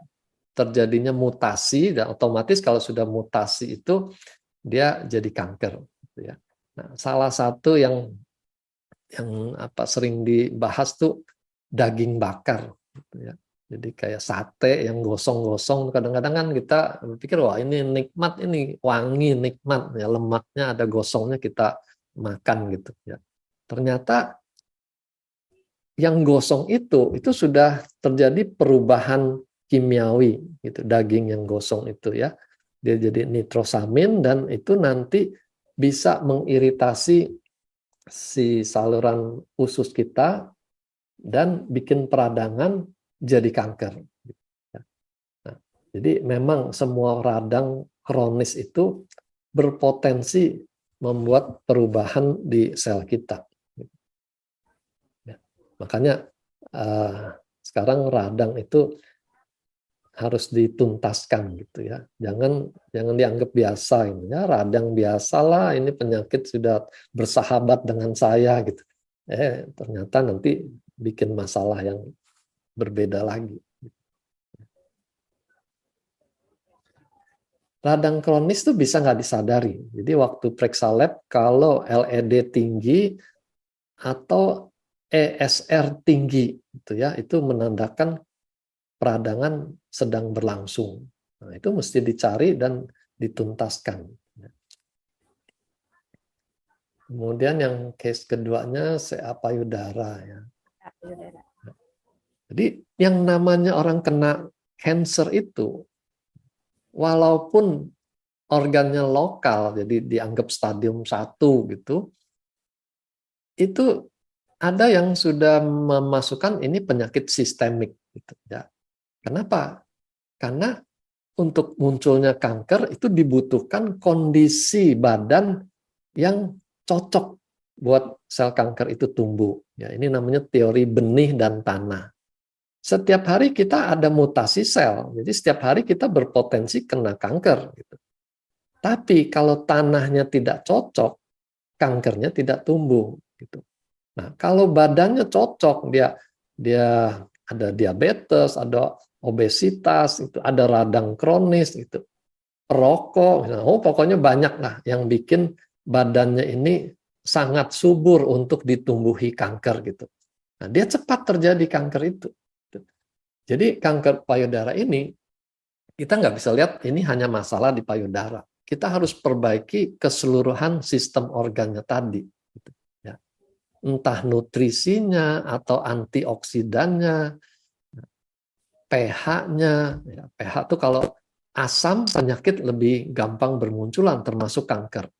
terjadinya mutasi, dan otomatis kalau sudah mutasi itu dia jadi kanker. Gitu ya. Nah, salah satu yang sering dibahas tuh daging bakar. Gitu ya. Jadi kayak sate yang gosong-gosong, kadang-kadang kan kita berpikir wah ini nikmat, ini wangi nikmat, ya lemaknya ada gosongnya kita makan gitu ya. Ternyata yang gosong itu sudah terjadi perubahan kimiawi gitu, daging yang gosong itu ya. Dia jadi nitrosamin dan itu nanti bisa mengiritasi si saluran usus kita dan bikin peradangan jadi kanker. Nah, jadi memang semua radang kronis itu berpotensi membuat perubahan di sel kita. Ya, makanya sekarang radang itu harus dituntaskan gitu ya. Jangan dianggap biasa ini ya, radang biasalah, ini penyakit sudah bersahabat dengan saya gitu. Ternyata nanti bikin masalah yang berbeda lagi. Radang kronis itu bisa nggak disadari. Jadi waktu periksa lab, kalau LED tinggi atau ESR tinggi, itu ya, itu menandakan peradangan sedang berlangsung. Nah, itu mesti dicari dan dituntaskan. Kemudian yang case keduanya CA payudara ya. Jadi yang namanya orang kena cancer itu, walaupun organnya lokal, jadi dianggap stadium 1 gitu, itu ada yang sudah memasukkan ini penyakit sistemik gitu ya. Kenapa? Karena untuk munculnya kanker itu dibutuhkan kondisi badan yang cocok buat sel kanker itu tumbuh. Ya, ini namanya teori benih dan tanah. Setiap hari kita ada mutasi sel, jadi setiap hari kita berpotensi kena kanker. Gitu. Tapi kalau tanahnya tidak cocok, kankernya tidak tumbuh. Gitu. Nah, kalau badannya cocok, dia ada diabetes, ada obesitas, itu ada radang kronis, itu perokok, pokoknya banyak lah yang bikin badannya ini sangat subur untuk ditumbuhi kanker gitu. Nah, dia cepat terjadi kanker itu. Jadi kanker payudara ini kita nggak bisa lihat ini hanya masalah di payudara. Kita harus perbaiki keseluruhan sistem organnya tadi. Ya. Entah nutrisinya atau antioksidannya, pH-nya. Ya, pH itu kalau asam penyakit lebih gampang bermunculan termasuk kanker.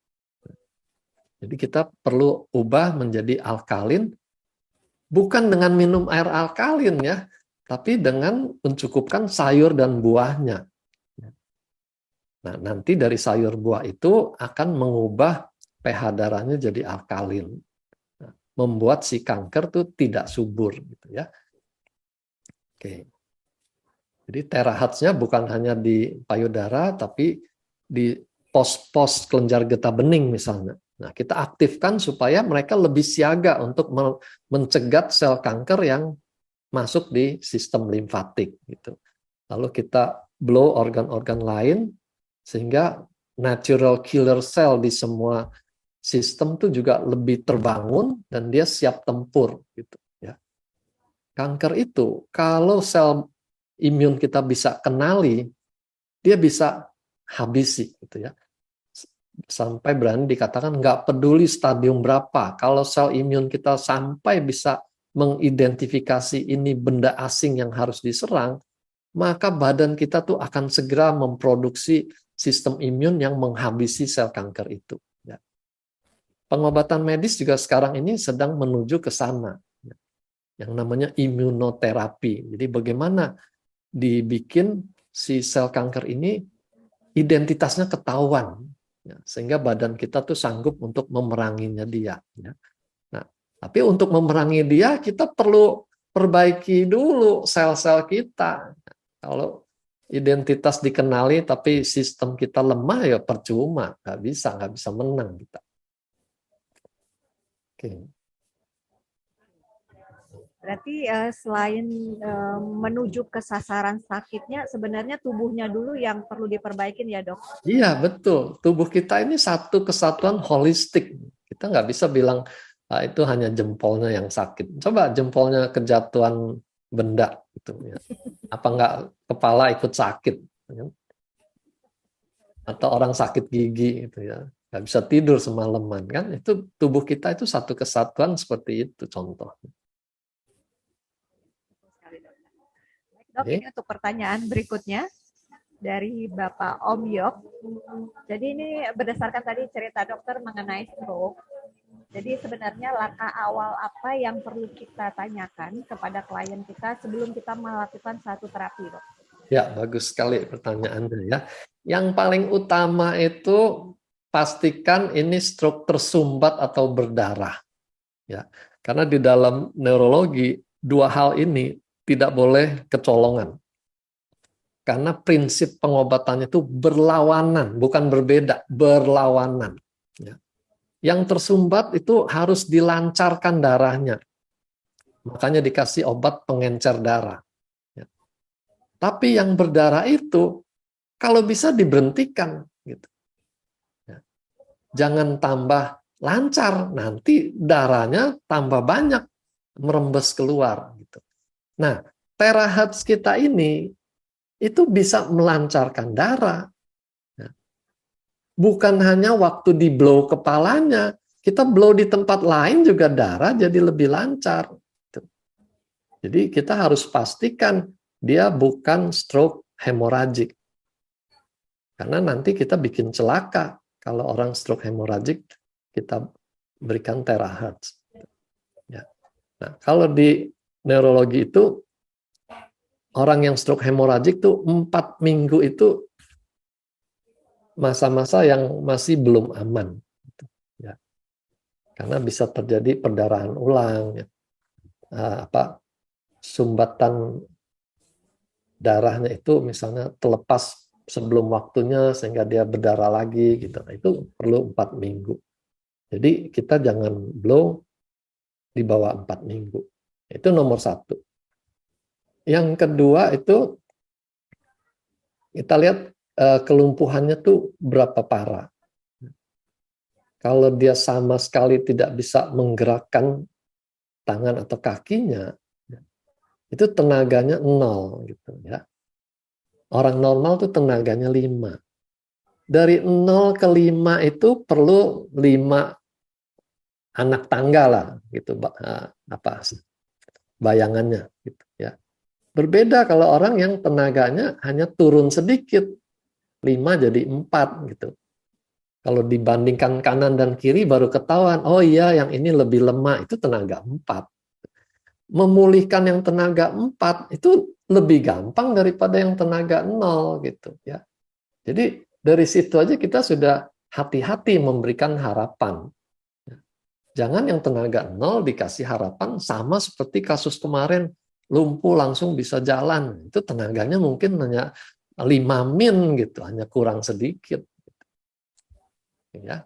Jadi kita perlu ubah menjadi alkalin, bukan dengan minum air alkalin ya, tapi dengan mencukupkan sayur dan buahnya. Nah, nanti dari sayur buah itu akan mengubah pH darahnya jadi alkalin. Nah, membuat si kanker tuh tidak subur gitu ya. Oke. Jadi terahatsnya bukan hanya di payudara tapi di pos-pos kelenjar getah bening misalnya. Nah, kita aktifkan supaya mereka lebih siaga untuk mencegat sel kanker yang masuk di sistem limfatik gitu. Lalu kita blow organ-organ lain sehingga natural killer cell di semua sistem itu juga lebih terbangun dan dia siap tempur gitu ya. Kanker itu kalau sel imun kita bisa kenali, dia bisa habisi gitu ya. Sampai berani dikatakan nggak peduli stadium berapa, kalau sel imun kita sampai bisa mengidentifikasi ini benda asing yang harus diserang, maka badan kita tuh akan segera memproduksi sistem imun yang menghabisi sel kanker itu. Ya. Pengobatan medis juga sekarang ini sedang menuju ke sana, ya. Yang namanya imunoterapi. Jadi bagaimana dibikin si sel kanker ini identitasnya ketahuan. Ya, sehingga badan kita tuh sanggup untuk memeranginya dia. Ya. Nah, tapi untuk memerangi dia kita perlu perbaiki dulu sel-sel kita. Kalau identitas dikenali tapi sistem kita lemah ya percuma, nggak bisa menang kita. Oke. Berarti selain menuju ke sasaran sakitnya, sebenarnya tubuhnya dulu yang perlu diperbaikin ya dok? Iya betul, tubuh kita ini satu kesatuan holistik. Kita nggak bisa bilang itu hanya jempolnya yang sakit. Coba jempolnya kejatuhan benda gitu ya. Apa nggak kepala ikut sakit? Atau orang sakit gigi gitu ya, nggak bisa tidur semalaman kan? Itu tubuh kita itu satu kesatuan seperti itu contoh. Dok, ini untuk pertanyaan berikutnya dari Bapak Om Yok. Jadi ini berdasarkan tadi cerita dokter mengenai stroke. Jadi sebenarnya langkah awal apa yang perlu kita tanyakan kepada klien kita sebelum kita melakukan satu terapi, dok? Ya, bagus sekali pertanyaannya ya. Yang paling utama itu pastikan ini stroke tersumbat atau berdarah. Ya, karena di dalam neurologi dua hal ini tidak boleh kecolongan. Karena prinsip pengobatannya itu berlawanan, bukan berbeda, berlawanan. Ya. Yang tersumbat itu harus dilancarkan darahnya. Makanya dikasih obat pengencer darah. Ya. Tapi yang berdarah itu kalau bisa diberhentikan. Gitu. Ya. Jangan tambah lancar, nanti darahnya tambah banyak merembes keluar. Gitu. Nah, terahertz kita ini itu bisa melancarkan darah. Bukan hanya waktu di blow kepalanya, kita blow di tempat lain juga darah jadi lebih lancar. Jadi kita harus pastikan dia bukan stroke hemoragik. Karena nanti kita bikin celaka. Kalau orang stroke hemoragik, kita berikan terahertz. Ya. Nah, kalau di neurologi itu, orang yang stroke hemoragik itu 4 minggu itu masa-masa yang masih belum aman. Ya. Karena bisa terjadi perdarahan ulang, ya. Sumbatan darahnya itu misalnya terlepas sebelum waktunya sehingga dia berdarah lagi gitu. Nah, itu perlu 4 minggu. Jadi kita jangan blow di bawah 4 minggu. Itu nomor 1. Yang kedua itu kita lihat kelumpuhannya tuh berapa parah. Kalau dia sama sekali tidak bisa menggerakkan tangan atau kakinya, itu tenaganya 0 gitu ya. Orang normal tuh tenaganya 5. Dari 0 ke 5 itu perlu 5 anak tangga lah gitu, apa bayangannya gitu ya. Berbeda kalau orang yang tenaganya hanya turun sedikit, 5 jadi 4 gitu. Kalau dibandingkan kanan dan kiri baru ketahuan, oh iya yang ini lebih lemah, itu tenaga 4. Memulihkan yang tenaga 4 itu lebih gampang daripada yang tenaga 0 gitu ya. Jadi dari situ aja kita sudah hati-hati memberikan harapan. Jangan yang tenaga 0 dikasih harapan sama seperti kasus kemarin, lumpuh langsung bisa jalan. Itu tenaganya mungkin hanya 5 min gitu, hanya kurang sedikit. Ya.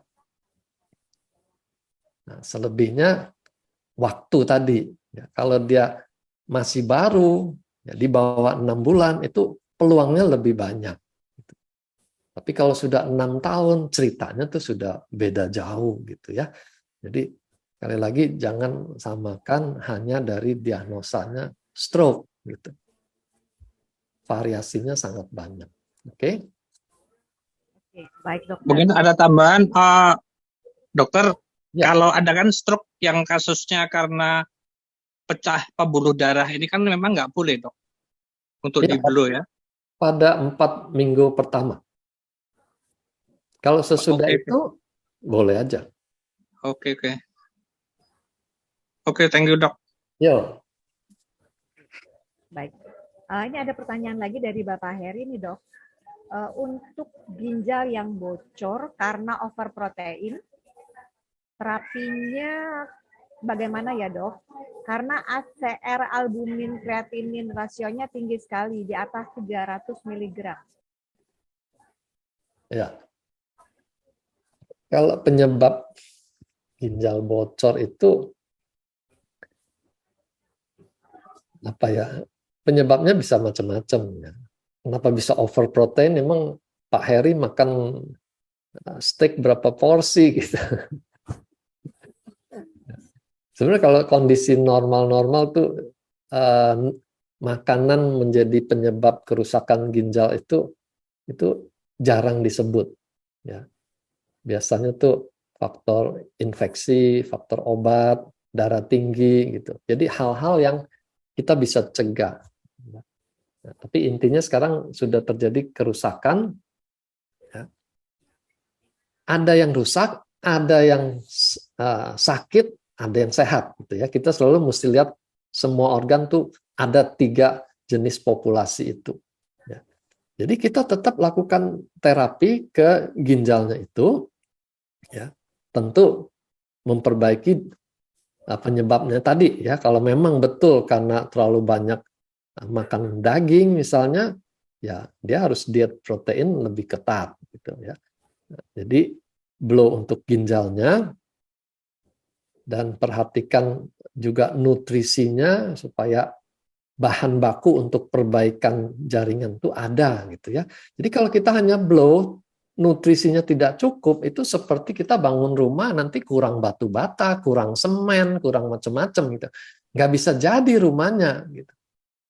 Nah, selebihnya waktu tadi. Ya, kalau dia masih baru, ya, di bawah 6 bulan, itu peluangnya lebih banyak. Tapi kalau sudah 6 tahun, ceritanya tuh sudah beda jauh gitu ya. Jadi sekali lagi jangan samakan hanya dari diagnosanya stroke gitu. Variasinya sangat banyak. Oke? Oke, baik dokter. Mungkin ada tambahan, dokter. Ya. Kalau ada kan stroke yang kasusnya karena pecah pembuluh darah, ini kan memang nggak boleh dok untuk Ya, di blow ya. pada 4 minggu pertama. Kalau sesudah Oke. itu boleh aja. Oke. Oke, thank you dok. Yo. Baik. Ini ada pertanyaan lagi dari Bapak Heri nih dok. Untuk ginjal yang bocor karena overprotein, terapinya bagaimana ya dok? Karena ACR albumin kreatinin rasionya tinggi sekali, di atas 300 mg. Ya. Kalau penyebab ginjal bocor itu apa ya? Penyebabnya bisa macam-macam ya. Kenapa bisa overprotein? Memang Pak Heri makan steak berapa porsi gitu. Sebenarnya kalau kondisi normal-normal tuh makanan menjadi penyebab kerusakan ginjal itu jarang disebut ya. Biasanya tuh faktor infeksi, faktor obat, darah tinggi gitu. Jadi hal-hal yang kita bisa cegah. Nah, tapi intinya sekarang sudah terjadi kerusakan. Ya. Ada yang rusak, ada yang sakit, ada yang sehat. Gitu ya. Kita selalu mesti lihat semua organ tuh ada 3 jenis populasi itu. Ya. Jadi kita tetap lakukan terapi ke ginjalnya itu. Ya, tentu memperbaiki penyebabnya tadi ya. Kalau memang betul karena terlalu banyak makan daging misalnya, ya dia harus diet protein lebih ketat gitu ya. Jadi blow untuk ginjalnya dan perhatikan juga nutrisinya supaya bahan baku untuk perbaikan jaringan itu ada gitu ya. Jadi kalau kita hanya blow, nutrisinya tidak cukup, itu seperti kita bangun rumah nanti kurang batu bata, kurang semen, kurang macam-macam gitu. Nggak bisa jadi rumahnya gitu.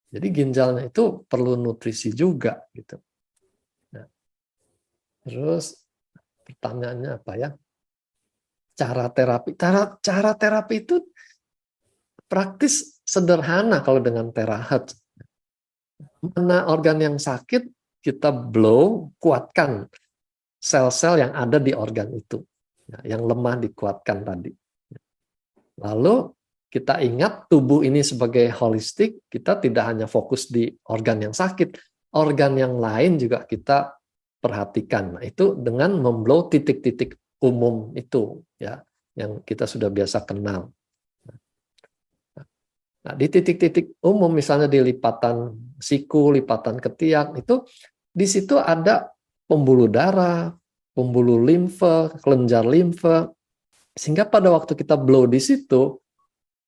Jadi ginjalnya itu perlu nutrisi juga gitu. Nah, terus pertanyaannya apa ya? Cara terapi. Cara terapi itu praktis sederhana kalau dengan terahet. Mana organ yang sakit, kita blow, kuatkan sel-sel yang ada di organ itu. Yang lemah dikuatkan tadi. Lalu kita ingat tubuh ini sebagai holistik, kita tidak hanya fokus di organ yang sakit, organ yang lain juga kita perhatikan. Nah, itu dengan memblow titik-titik umum itu ya, yang kita sudah biasa kenal. Nah, di titik-titik umum misalnya di lipatan siku, lipatan ketiak, itu di situ ada pembuluh darah, pembuluh limfe, kelenjar limfe, sehingga pada waktu kita blow di situ,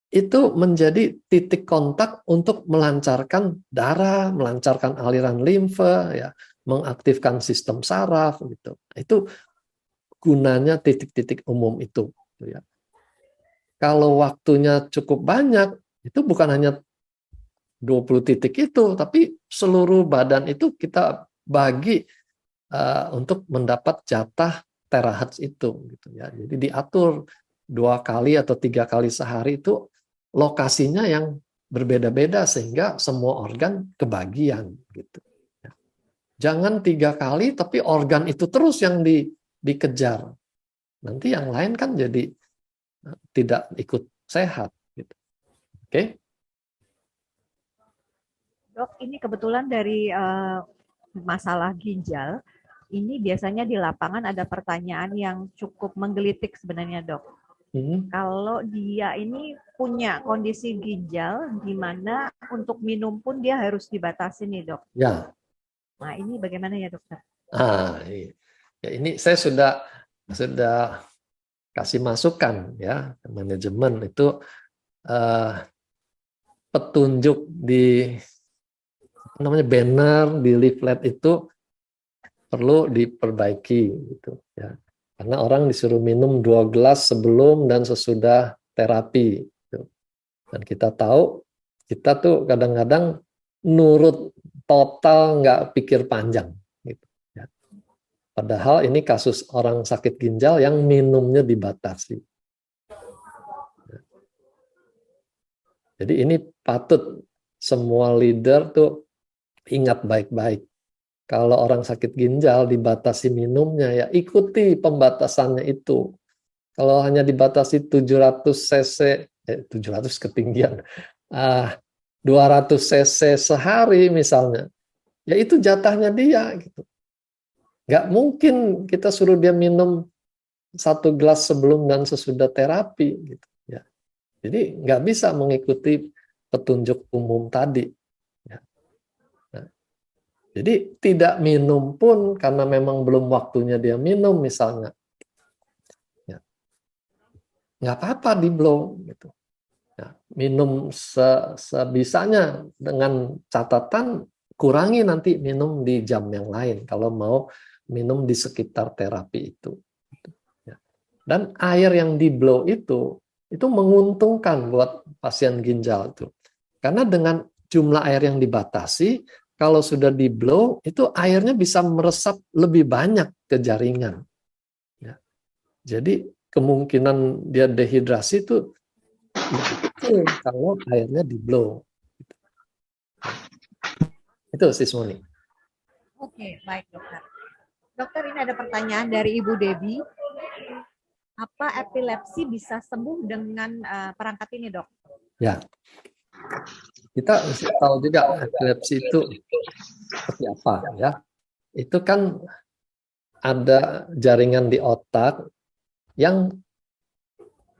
itu menjadi titik kontak untuk melancarkan darah, melancarkan aliran limfe, ya, mengaktifkan sistem saraf, gitu. Itu gunanya titik-titik umum itu, ya. Kalau waktunya cukup banyak, itu bukan hanya 20 titik itu, tapi seluruh badan itu kita bagi untuk mendapat jatah terahertz itu, gitu ya. Jadi diatur 2 kali atau 3 kali sehari itu lokasinya yang berbeda-beda sehingga semua organ kebagian, gitu. Jangan 3 kali tapi organ itu terus yang dikejar. Nanti yang lain kan jadi tidak ikut sehat, gitu. Oke? Dok, ini kebetulan dari masalah ginjal, ini biasanya di lapangan ada pertanyaan yang cukup menggelitik sebenarnya, Dok. Kalau dia ini punya kondisi ginjal di mana untuk minum pun dia harus dibatasi nih, Dok. Ya. Nah, ini bagaimana ya, Dokter? Ya, ini saya sudah kasih masukan ya, manajemen itu petunjuk di namanya banner di leaflet itu perlu diperbaiki gitu ya. Karena orang disuruh minum 2 gelas sebelum dan sesudah terapi gitu. Dan kita tahu kita tuh kadang-kadang nurut total, nggak pikir panjang gitu ya. Padahal ini kasus orang sakit ginjal yang minumnya dibatasi. Jadi ini patut semua leader tuh ingat baik-baik. Kalau orang sakit ginjal dibatasi minumnya, ya ikuti pembatasannya itu. Kalau hanya dibatasi 700 cc, 700 ketinggian, 200 cc sehari misalnya, ya itu jatahnya dia gitu. Nggak mungkin kita suruh dia minum 1 gelas sebelum dan sesudah terapi gitu ya. Jadi nggak bisa mengikuti petunjuk umum tadi. Ya. Nah, jadi tidak minum pun karena memang belum waktunya dia minum misalnya, ya, nggak apa-apa di blow gitu. Ya, minum sebisanya dengan catatan kurangi nanti minum di jam yang lain kalau mau minum di sekitar terapi itu. Ya. Dan air yang di blow itu menguntungkan buat pasien ginjal itu. Karena dengan jumlah air yang dibatasi, kalau sudah di blow, itu airnya bisa meresap lebih banyak ke jaringan. Ya. Jadi kemungkinan dia dehidrasi itu lebih kecil kalau airnya di blow. Itu Sismoni. Oke, baik dokter. Dokter, ini ada pertanyaan dari Ibu Debi. Apa epilepsi bisa sembuh dengan perangkat ini, Dok? Ya. Kita tahu juga epilepsi itu seperti apa ya. Itu kan ada jaringan di otak yang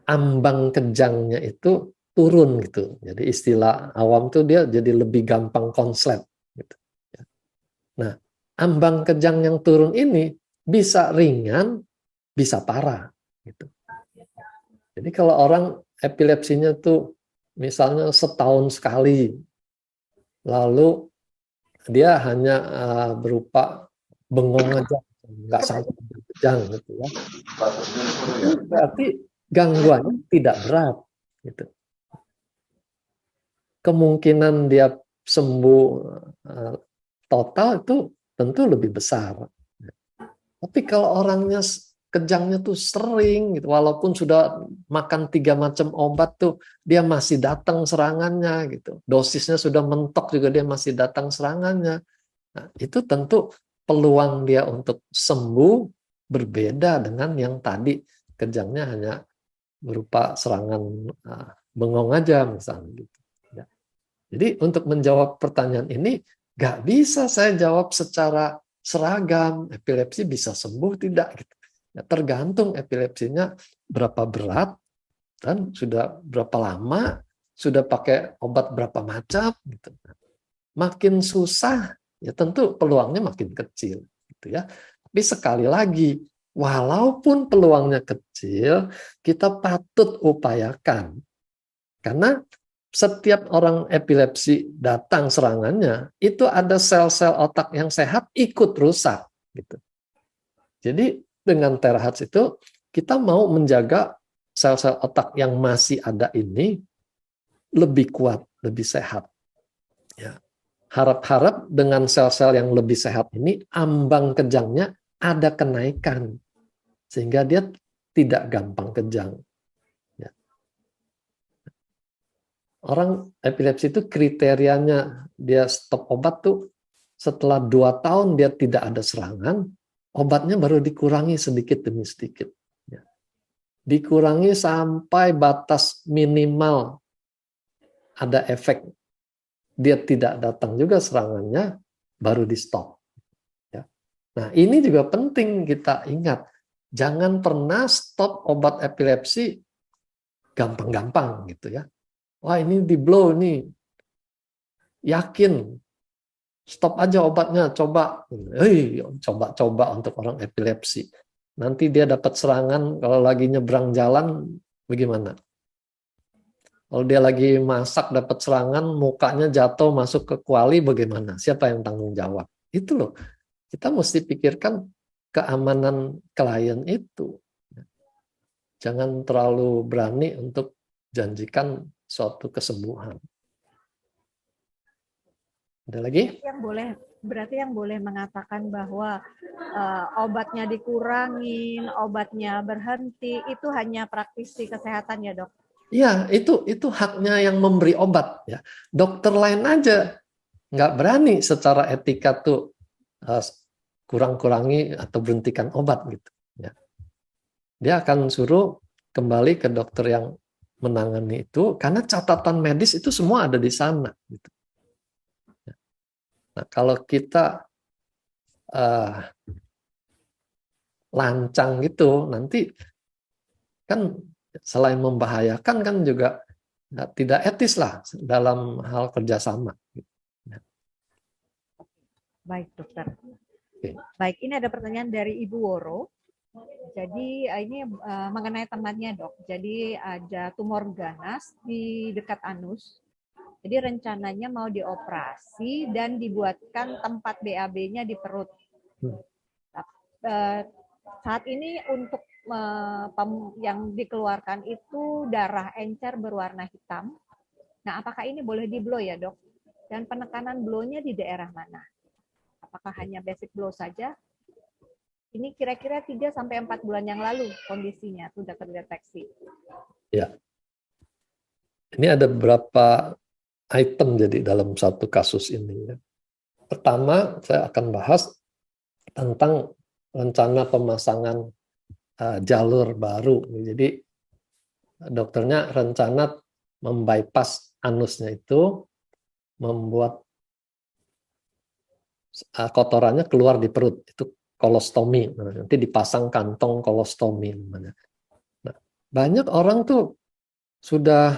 ambang kejangnya itu turun gitu. Jadi istilah awam tuh dia jadi lebih gampang konslet gitu. Nah, ambang kejang yang turun ini bisa ringan, bisa parah gitu. Jadi kalau orang epilepsinya tuh misalnya setahun sekali, lalu dia hanya berupa bengong aja, nggak sampai kejang gitu ya. Berarti gangguannya tidak berat gitu. Kemungkinan dia sembuh total itu tentu lebih besar. Tapi kalau orangnya kejangnya tuh sering gitu, walaupun sudah makan 3 macam obat tuh dia masih datang serangannya gitu. Dosisnya sudah mentok juga dia masih datang serangannya. Nah, itu tentu peluang dia untuk sembuh berbeda dengan yang tadi kejangnya hanya berupa serangan bengong aja misalnya gitu. Ya. Jadi untuk menjawab pertanyaan ini nggak bisa saya jawab secara seragam. Epilepsi bisa sembuh tidak gitu. Ya, tergantung epilepsinya berapa berat dan sudah berapa lama, sudah pakai obat berapa macam gitu. Makin susah ya tentu peluangnya makin kecil gitu ya. Tapi sekali lagi, walaupun peluangnya kecil, kita patut upayakan. Karena setiap orang epilepsi datang serangannya, itu ada sel-sel otak yang sehat ikut rusak gitu. Jadi dengan terahertz itu kita mau menjaga sel-sel otak yang masih ada ini lebih kuat, lebih sehat. Ya. Harap-harap dengan sel-sel yang lebih sehat ini ambang kejangnya ada kenaikan sehingga dia tidak gampang kejang. Ya. Orang epilepsi itu kriterianya dia stop obat tuh setelah 2 tahun dia tidak ada serangan, obatnya baru dikurangi sedikit demi sedikit. Ya. Dikurangi sampai batas minimal ada efek, dia tidak datang juga serangannya, baru di stop. Ya. Nah ini juga penting kita ingat, jangan pernah stop obat epilepsi gampang-gampang gitu ya. Wah ini di blow nih, yakin, stop aja obatnya, coba. Coba-coba untuk orang epilepsi. Nanti dia dapat serangan kalau lagi nyebrang jalan, bagaimana? Kalau dia lagi masak dapat serangan, mukanya jatuh masuk ke kuali, bagaimana? Siapa yang tanggung jawab? Itu loh. Kita mesti pikirkan keamanan klien itu. Jangan terlalu berani untuk janjikan suatu kesembuhan. Ada lagi? Berarti yang boleh mengatakan bahwa obatnya dikurangin, obatnya berhenti, itu hanya praktisi kesehatan ya dok? Ya, itu haknya yang memberi obat ya. Dokter lain aja nggak berani secara etika tuh kurang-kurangi atau berhentikan obat gitu. Ya. Dia akan suruh kembali ke dokter yang menangani itu karena catatan medis itu semua ada di sana. Gitu. Nah, kalau kita lancang gitu, nanti kan selain membahayakan kan juga tidak etis lah dalam hal kerjasama. Baik dokter. Oke. Baik, ini ada pertanyaan dari Ibu Woro. Jadi ini mengenai temannya dok. Jadi ada tumor ganas di dekat anus. Jadi rencananya mau dioperasi dan dibuatkan tempat BAB-nya di perut. Saat ini untuk yang dikeluarkan itu darah encer berwarna hitam. Nah, apakah ini boleh di blow ya dok? Dan penekanan blow-nya di daerah mana? Apakah hanya basic blow saja? Ini kira-kira 3-4 bulan yang lalu kondisinya sudah terdeteksi. Ya. Ini ada beberapa item jadi dalam satu kasus ini. Pertama, saya akan bahas tentang rencana pemasangan jalur baru. Jadi dokternya rencana membypass anusnya itu, membuat kotorannya keluar di perut. Itu kolostomi. Nanti dipasang kantong kolostomi. Nah, banyak orang tuh sudah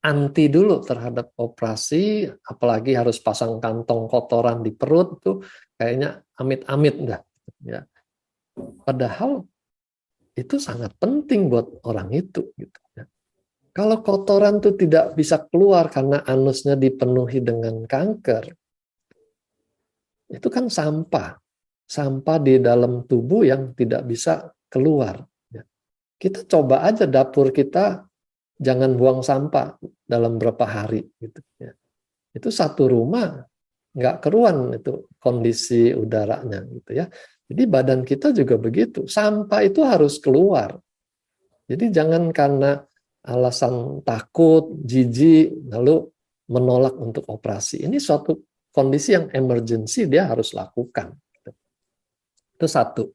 anti dulu terhadap operasi, apalagi harus pasang kantong kotoran di perut tuh kayaknya amit-amit dah. Ya. Padahal itu sangat penting buat orang itu. Gitu. Ya. Kalau kotoran tuh tidak bisa keluar karena anusnya dipenuhi dengan kanker, itu kan sampah. Sampah di dalam tubuh yang tidak bisa keluar. Ya. Kita coba aja dapur kita jangan buang sampah dalam berapa hari. Gitu. Ya. Itu satu rumah nggak keruan itu kondisi udaranya. Gitu ya. Jadi badan kita juga begitu. Sampah itu harus keluar. Jadi jangan karena alasan takut, jijik, lalu menolak untuk operasi. Ini suatu kondisi yang emergency dia harus lakukan. Itu satu.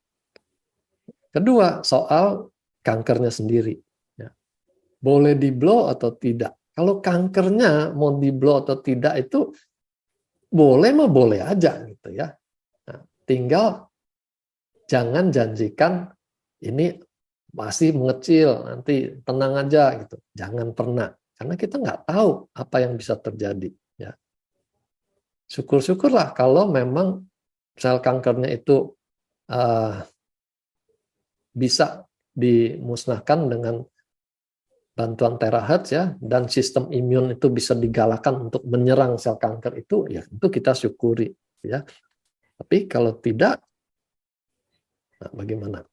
Kedua, soal kankernya sendiri. Boleh di-blow atau tidak. Kalau kankernya mau di-blow atau tidak itu boleh mah boleh aja gitu ya. Nah, tinggal jangan janjikan ini masih mengecil, nanti tenang aja gitu. Jangan pernah, karena kita nggak tahu apa yang bisa terjadi. Ya. Syukur-syukurlah kalau memang sel kankernya itu bisa dimusnahkan dengan bantuan terahertz ya, dan sistem imun itu bisa digalakan untuk menyerang sel kanker itu, ya tentu kita syukuri ya. Tapi kalau tidak, nah bagaimana?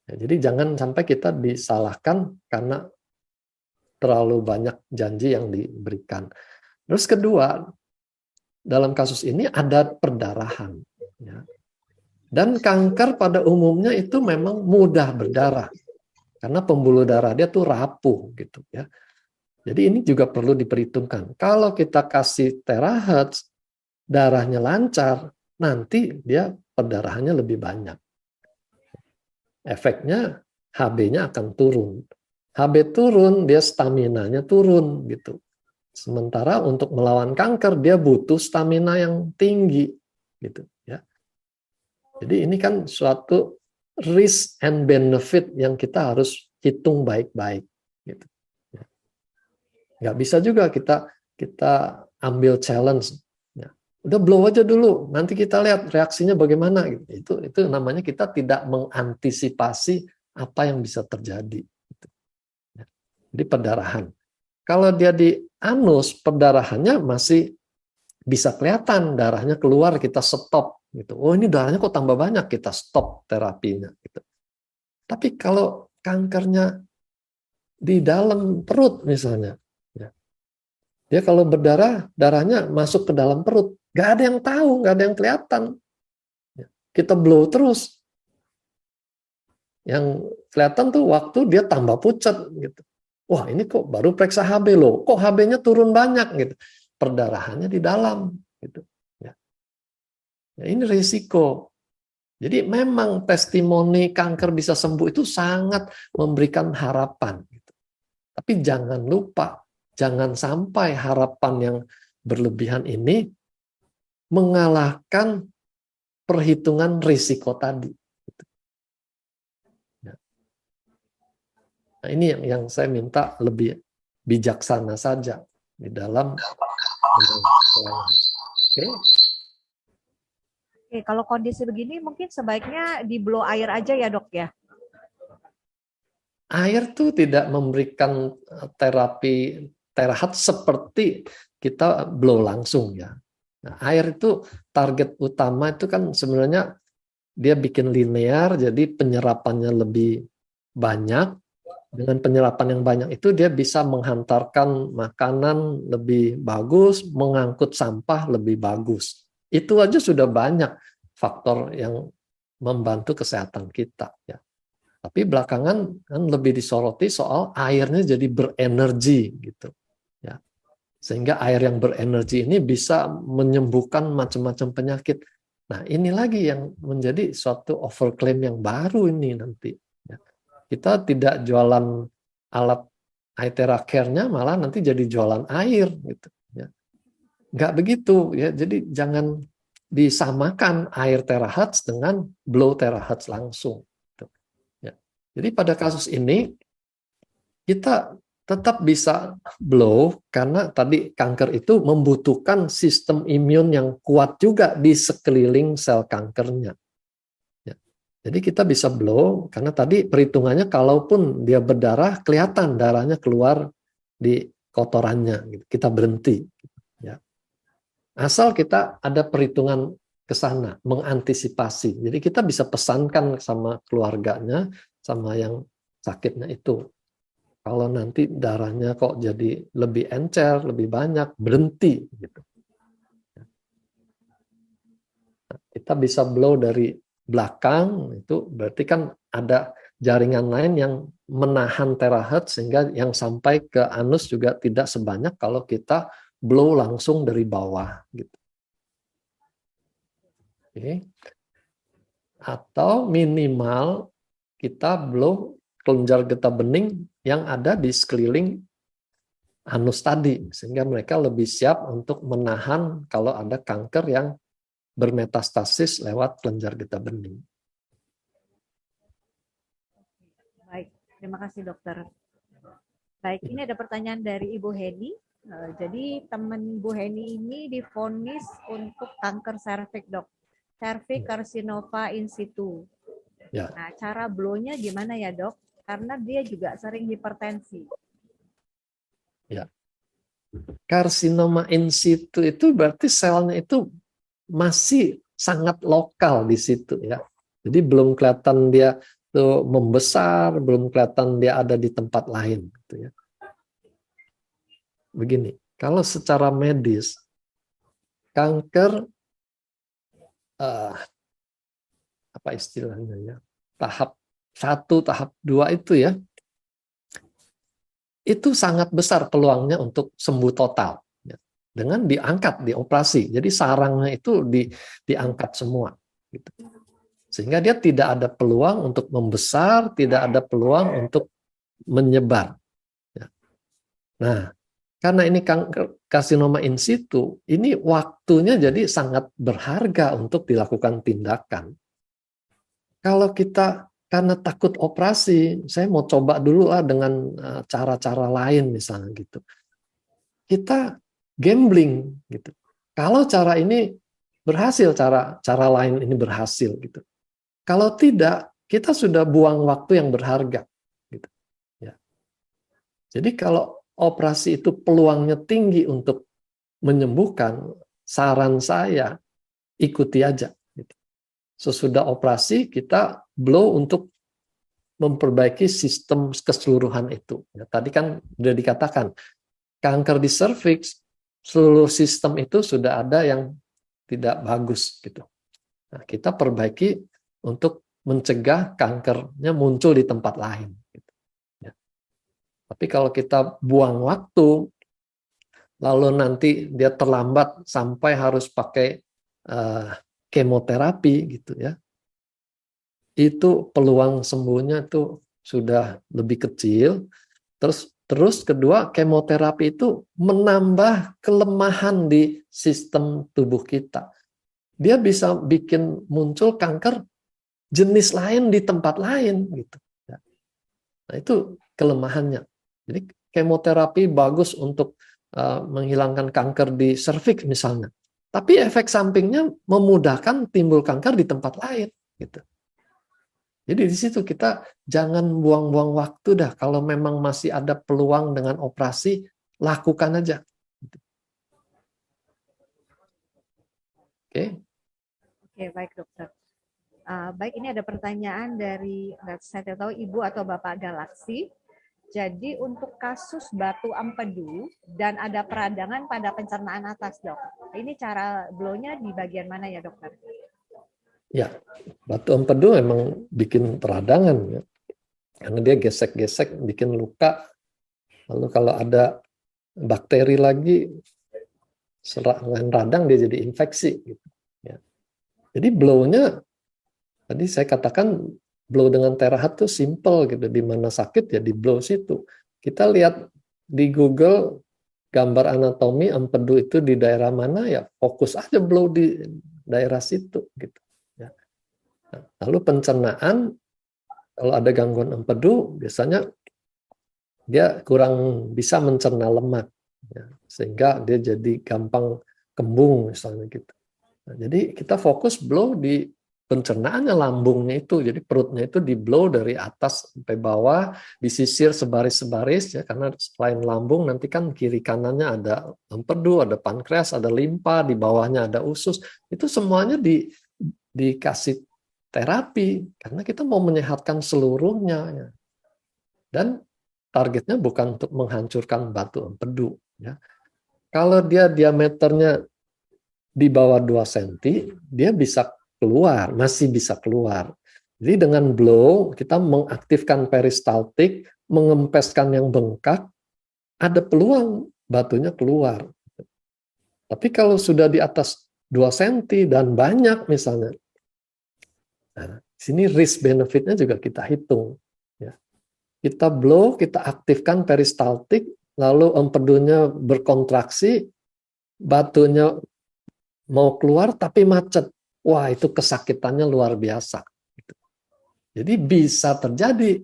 Ya, jadi jangan sampai kita disalahkan karena terlalu banyak janji yang diberikan. Terus kedua, dalam kasus ini ada perdarahan. Ya. Dan kanker pada umumnya itu memang mudah berdarah. Karena pembuluh darah dia tuh rapuh gitu ya. Jadi ini juga perlu diperhitungkan. Kalau kita kasih terahertz, darahnya lancar, nanti dia perdarahannya lebih banyak. Efeknya HB-nya akan turun. HB turun, dia stamina-nya turun gitu. Sementara untuk melawan kanker dia butuh stamina yang tinggi gitu ya. Jadi ini kan suatu risk and benefit yang kita harus hitung baik-baik gitu. Nggak bisa juga kita ambil challenge. Ya. Udah blow aja dulu, nanti kita lihat reaksinya bagaimana. Gitu. Itu namanya kita tidak mengantisipasi apa yang bisa terjadi. Gitu. Ya. Jadi perdarahan. Kalau dia di anus, perdarahannya masih bisa kelihatan, darahnya keluar, kita stop. Gitu. Oh ini darahnya kok tambah banyak, kita stop terapinya. Gitu. Tapi kalau kankernya di dalam perut misalnya, dia kalau berdarah, darahnya masuk ke dalam perut. Nggak ada yang tahu, nggak ada yang kelihatan. Kita blow terus. Yang kelihatan tuh waktu dia tambah pucat. Gitu. Wah ini kok baru periksa HB loh. Kok HB-nya turun banyak? Gitu. Perdarahannya di dalam. Gitu. Ya, ini risiko. Jadi memang testimoni kanker bisa sembuh itu sangat memberikan harapan. Gitu. Tapi jangan lupa, jangan sampai harapan yang berlebihan ini mengalahkan perhitungan risiko tadi. Nah, ini yang saya minta lebih bijaksana saja di dalam pelayanan. Oke, kalau kondisi begini mungkin sebaiknya di blow air aja ya dok ya? Air tuh tidak memberikan terapi terahat seperti kita blow langsung ya. Nah, air itu target utama itu kan sebenarnya dia bikin linear, jadi penyerapannya lebih banyak. Dengan penyerapan yang banyak itu dia bisa menghantarkan makanan lebih bagus, mengangkut sampah lebih bagus. Itu aja sudah banyak faktor yang membantu kesehatan kita. Ya. Tapi belakangan kan lebih disoroti soal airnya jadi berenergi gitu. Ya. Sehingga air yang berenergi ini bisa menyembuhkan macam-macam penyakit. Nah ini lagi yang menjadi suatu overclaim yang baru ini nanti. Ya. Kita tidak jualan alat Aithera Care-nya, malah nanti jadi jualan air gitu. Ya. Nggak begitu ya. Jadi jangan disamakan air terahertz dengan blow terahertz langsung. Jadi pada kasus ini kita tetap bisa blow karena tadi kanker itu membutuhkan sistem imun yang kuat juga di sekeliling sel kankernya. Ya. Jadi kita bisa blow karena tadi perhitungannya kalaupun dia berdarah kelihatan darahnya keluar di kotorannya, kita berhenti. Ya. Asal kita ada perhitungan ke sana, mengantisipasi. Jadi kita bisa pesankan sama keluarganya, sama yang sakitnya itu. Kalau nanti darahnya kok jadi lebih encer, lebih banyak, berhenti. Gitu. Nah, kita bisa blow dari belakang, itu berarti kan ada jaringan lain yang menahan terahertz sehingga yang sampai ke anus juga tidak sebanyak kalau kita blow langsung dari bawah. Gitu. Oke. Atau minimal kita blow kelenjar getah bening yang ada di sekeliling anus tadi, sehingga mereka lebih siap untuk menahan kalau ada kanker yang bermetastasis lewat kelenjar getah bening. Baik, terima kasih dokter. Baik, ini ada pertanyaan dari Ibu Heni. Jadi teman Bu Heni ini divonis untuk kanker serviks dok, serviks carcinoma in situ. Ya. Nah, cara blow-nya gimana ya dok? Karena dia juga sering hipertensi. Ya. Karsinoma in situ itu berarti selnya itu masih sangat lokal di situ ya. Jadi belum kelihatan dia tuh membesar, belum kelihatan dia ada di tempat lain. Gitu ya. Begini, kalau secara medis, kanker, apa istilahnya ya, tahap 1, tahap 2 itu ya, itu sangat besar peluangnya untuk sembuh total. Ya. Dengan diangkat, dioperasi. Jadi sarangnya itu diangkat semua. Gitu. Sehingga dia tidak ada peluang untuk membesar, tidak ada peluang untuk menyebar. Ya. Nah, karena ini kanker karsinoma in situ, ini waktunya jadi sangat berharga untuk dilakukan tindakan. Kalau kita karena takut operasi, saya mau coba dulu dengan cara-cara lain misalnya gitu. Kita gambling gitu. Kalau cara ini berhasil, cara lain ini berhasil gitu. Kalau tidak, kita sudah buang waktu yang berharga. Gitu. Ya. Jadi kalau operasi itu peluangnya tinggi untuk menyembuhkan, saran saya ikuti aja. Gitu. Sesudah operasi kita blow untuk memperbaiki sistem keseluruhan itu. Ya, tadi kan sudah dikatakan, kanker di serviks, seluruh sistem itu sudah ada yang tidak bagus. Gitu. Nah, kita perbaiki untuk mencegah kankernya muncul di tempat lain. Gitu. Ya. Tapi kalau kita buang waktu, lalu nanti dia terlambat sampai harus pakai kemoterapi gitu ya, itu peluang sembuhnya itu sudah lebih kecil. Terus kedua, kemoterapi itu menambah kelemahan di sistem tubuh kita. Dia bisa bikin muncul kanker jenis lain di tempat lain gitu. Nah, itu kelemahannya. Jadi kemoterapi bagus untuk menghilangkan kanker di serviks misalnya. Tapi efek sampingnya memudahkan timbul kanker di tempat lain gitu. Jadi di situ kita jangan buang-buang waktu dah. Kalau memang masih ada peluang dengan operasi, lakukan aja. Oke. Oke, baik dokter. Baik, ini ada pertanyaan dari, saya tidak tahu Ibu atau Bapak Galaksi. Jadi untuk kasus batu empedu dan ada peradangan pada pencernaan atas, dok. Ini cara blow-nya di bagian mana ya, dokter? Ya, batu empedu memang bikin peradangan ya. Karena dia gesek-gesek, bikin luka. Lalu kalau ada bakteri lagi, serangan radang dia jadi infeksi. Gitu. Ya. Jadi blow-nya, tadi saya katakan blow dengan terahat tuh simple gitu. Di mana sakit ya di blow situ. Kita lihat di Google gambar anatomi empedu itu di daerah mana ya, fokus aja blow di daerah situ gitu. Ya. Nah, lalu pencernaan, kalau ada gangguan empedu biasanya dia kurang bisa mencerna lemak, ya, sehingga dia jadi gampang kembung misalnya gitu. Nah, jadi kita fokus blow di pencernaannya, lambungnya itu, jadi perutnya itu di blow dari atas sampai bawah, disisir sebaris-sebaris ya, karena selain lambung nanti kan kiri kanannya ada empedu, ada pankreas, ada limpa, di bawahnya ada usus, itu semuanya dikasih terapi karena kita mau menyehatkan seluruhnya ya. Dan targetnya bukan untuk menghancurkan batu empedu ya. Kalau dia diameternya di bawah 2 cm, dia bisa keluar, masih bisa keluar. Jadi dengan blow kita mengaktifkan peristaltik, mengempeskan yang bengkak, ada peluang batunya keluar. Tapi kalau sudah di atas 2 cm dan banyak misalnya, nah, sini risk benefitnya juga kita hitung. Ya. Kita blow, kita aktifkan peristaltik, lalu empedunya berkontraksi, batunya mau keluar tapi macet. Wah, itu kesakitannya luar biasa. Jadi bisa terjadi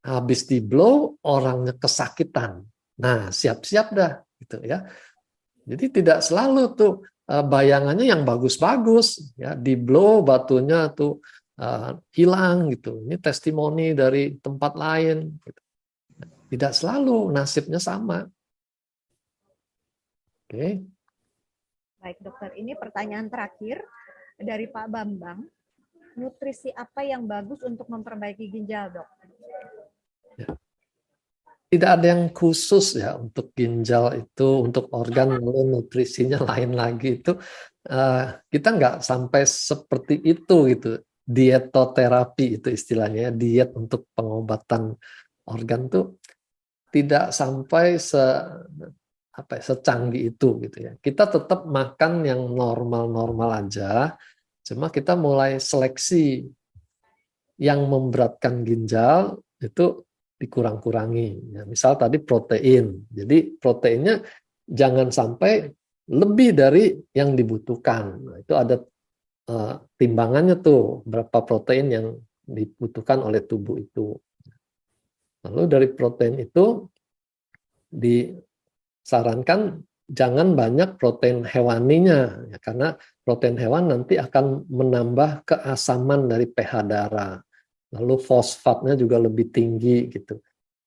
habis di blow orangnya kesakitan. Nah, siap-siap dah gitu ya. Jadi tidak selalu tuh bayangannya yang bagus-bagus ya, di blow batunya tuh hilang gitu. Ini testimoni dari tempat lain gitu. Tidak selalu nasibnya sama. Oke. Baik dokter, ini pertanyaan terakhir dari Pak Bambang. nutrisi apa yang bagus untuk memperbaiki ginjal, Dok? Tidak ada yang khusus ya untuk ginjal itu, untuk organ, lalu nutrisinya lain lagi itu. Kita nggak sampai seperti itu gitu. Dietoterapi itu istilahnya, diet untuk pengobatan organ tuh tidak sampai secanggih itu gitu ya. Kita tetap makan yang normal-normal aja, cuma kita mulai seleksi yang memberatkan ginjal itu dikurang-kurangi. Ya, misal tadi protein. Jadi proteinnya jangan sampai lebih dari yang dibutuhkan. Nah, itu ada timbangannya tuh, berapa protein yang dibutuhkan oleh tubuh itu. Lalu dari protein itu disarankan jangan banyak protein hewaninya, ya, karena protein hewan nanti akan menambah keasaman dari pH darah. Lalu fosfatnya juga lebih tinggi gitu.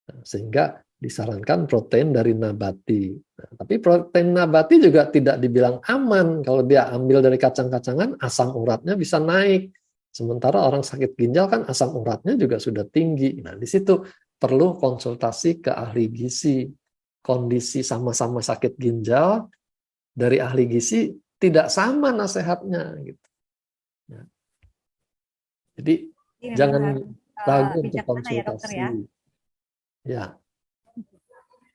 Nah, sehingga disarankan protein dari nabati. Nah, tapi protein nabati juga tidak dibilang aman. Kalau dia ambil dari kacang-kacangan, asam uratnya bisa naik. Sementara orang sakit ginjal kan asam uratnya juga sudah tinggi. Nah, di situ perlu konsultasi ke ahli gizi. Kondisi sama-sama sakit ginjal, dari ahli gizi tidak sama nasihatnya gitu. Ya. Jadi Ini memang jangan harus ragu untuk bijaksana ya, Dokter ya. konsultasi. Ya,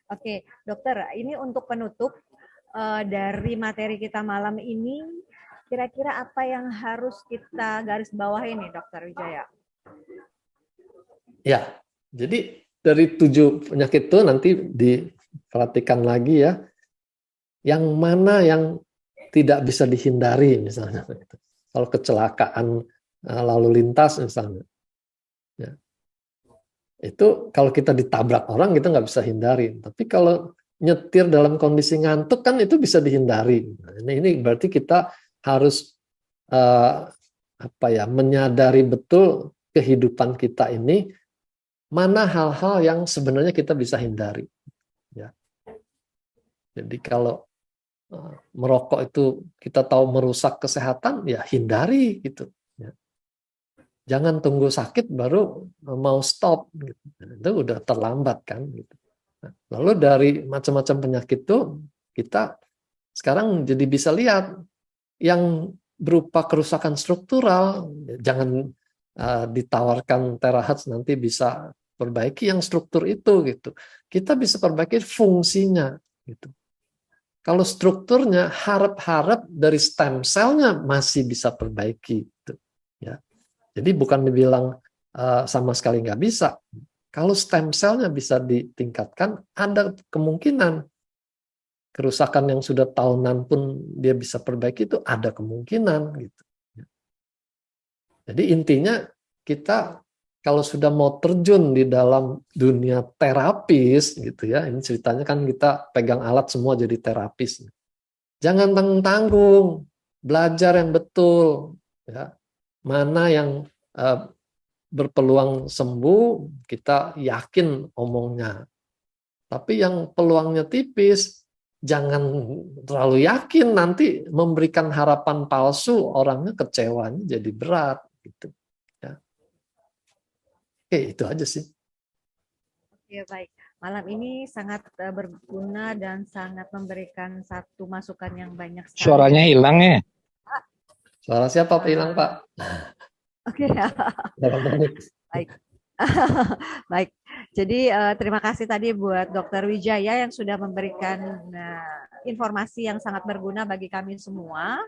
Oke, Dokter, ini untuk penutup dari materi kita malam ini, kira-kira apa yang harus kita garis bawahi nih, Dokter Wijaya? ya. Jadi dari 7 penyakit itu nanti diperhatikan lagi ya. Yang mana yang tidak bisa dihindari misalnya. Kalau kecelakaan lalu lintas misalnya. Ya. Itu kalau kita ditabrak orang kita nggak bisa hindari. Tapi kalau nyetir dalam kondisi ngantuk kan itu bisa dihindari. Nah, ini berarti kita harus menyadari betul kehidupan kita ini mana hal-hal yang sebenarnya kita bisa hindari. Ya. Jadi kalau merokok itu kita tahu merusak kesehatan, ya hindari gitu. Ya. Jangan tunggu sakit baru mau stop. Gitu. Itu udah terlambat kan. Gitu. Nah, lalu dari macam-macam penyakit itu kita sekarang jadi bisa lihat yang berupa kerusakan struktural, jangan ditawarkan terahat nanti bisa perbaiki yang struktur itu gitu. Kita bisa perbaiki fungsinya gitu. Kalau strukturnya harap-harap dari stem cell-nya masih bisa perbaiki gitu. Ya. Jadi bukan dibilang sama sekali nggak bisa. Kalau stem cell-nya bisa ditingkatkan, ada kemungkinan kerusakan yang sudah tahunan pun dia bisa perbaiki itu ada kemungkinan gitu. Jadi intinya kita kalau sudah mau terjun di dalam dunia terapis gitu ya, ini ceritanya kan kita pegang alat semua jadi terapis. Jangan tanggung-tanggung, belajar yang betul ya. Mana yang berpeluang sembuh, kita yakin omongnya. Tapi yang peluangnya tipis, jangan terlalu yakin, nanti memberikan harapan palsu, orangnya kecewanya jadi berat. Gitu. Ya. Oke, itu aja sih. Oke, baik. Malam ini sangat berguna dan sangat memberikan satu masukan yang banyak sekali. Suaranya hilang ya? Suara siapa hilang, Pak? Oke. Baik. Baik. Jadi terima kasih tadi buat Dr. Wijaya yang sudah memberikan informasi yang sangat berguna bagi kami semua.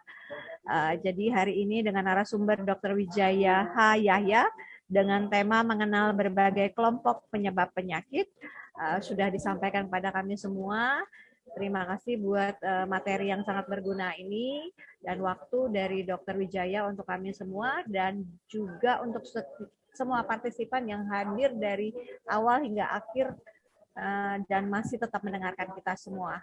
Jadi hari ini dengan narasumber Dr. Wijaya H. Yahya dengan tema mengenal berbagai kelompok penyebab penyakit sudah disampaikan pada kami semua. Terima kasih buat materi yang sangat berguna ini dan waktu dari Dr. Wijaya untuk kami semua dan juga untuk semua partisipan yang hadir dari awal hingga akhir dan masih tetap mendengarkan kita semua.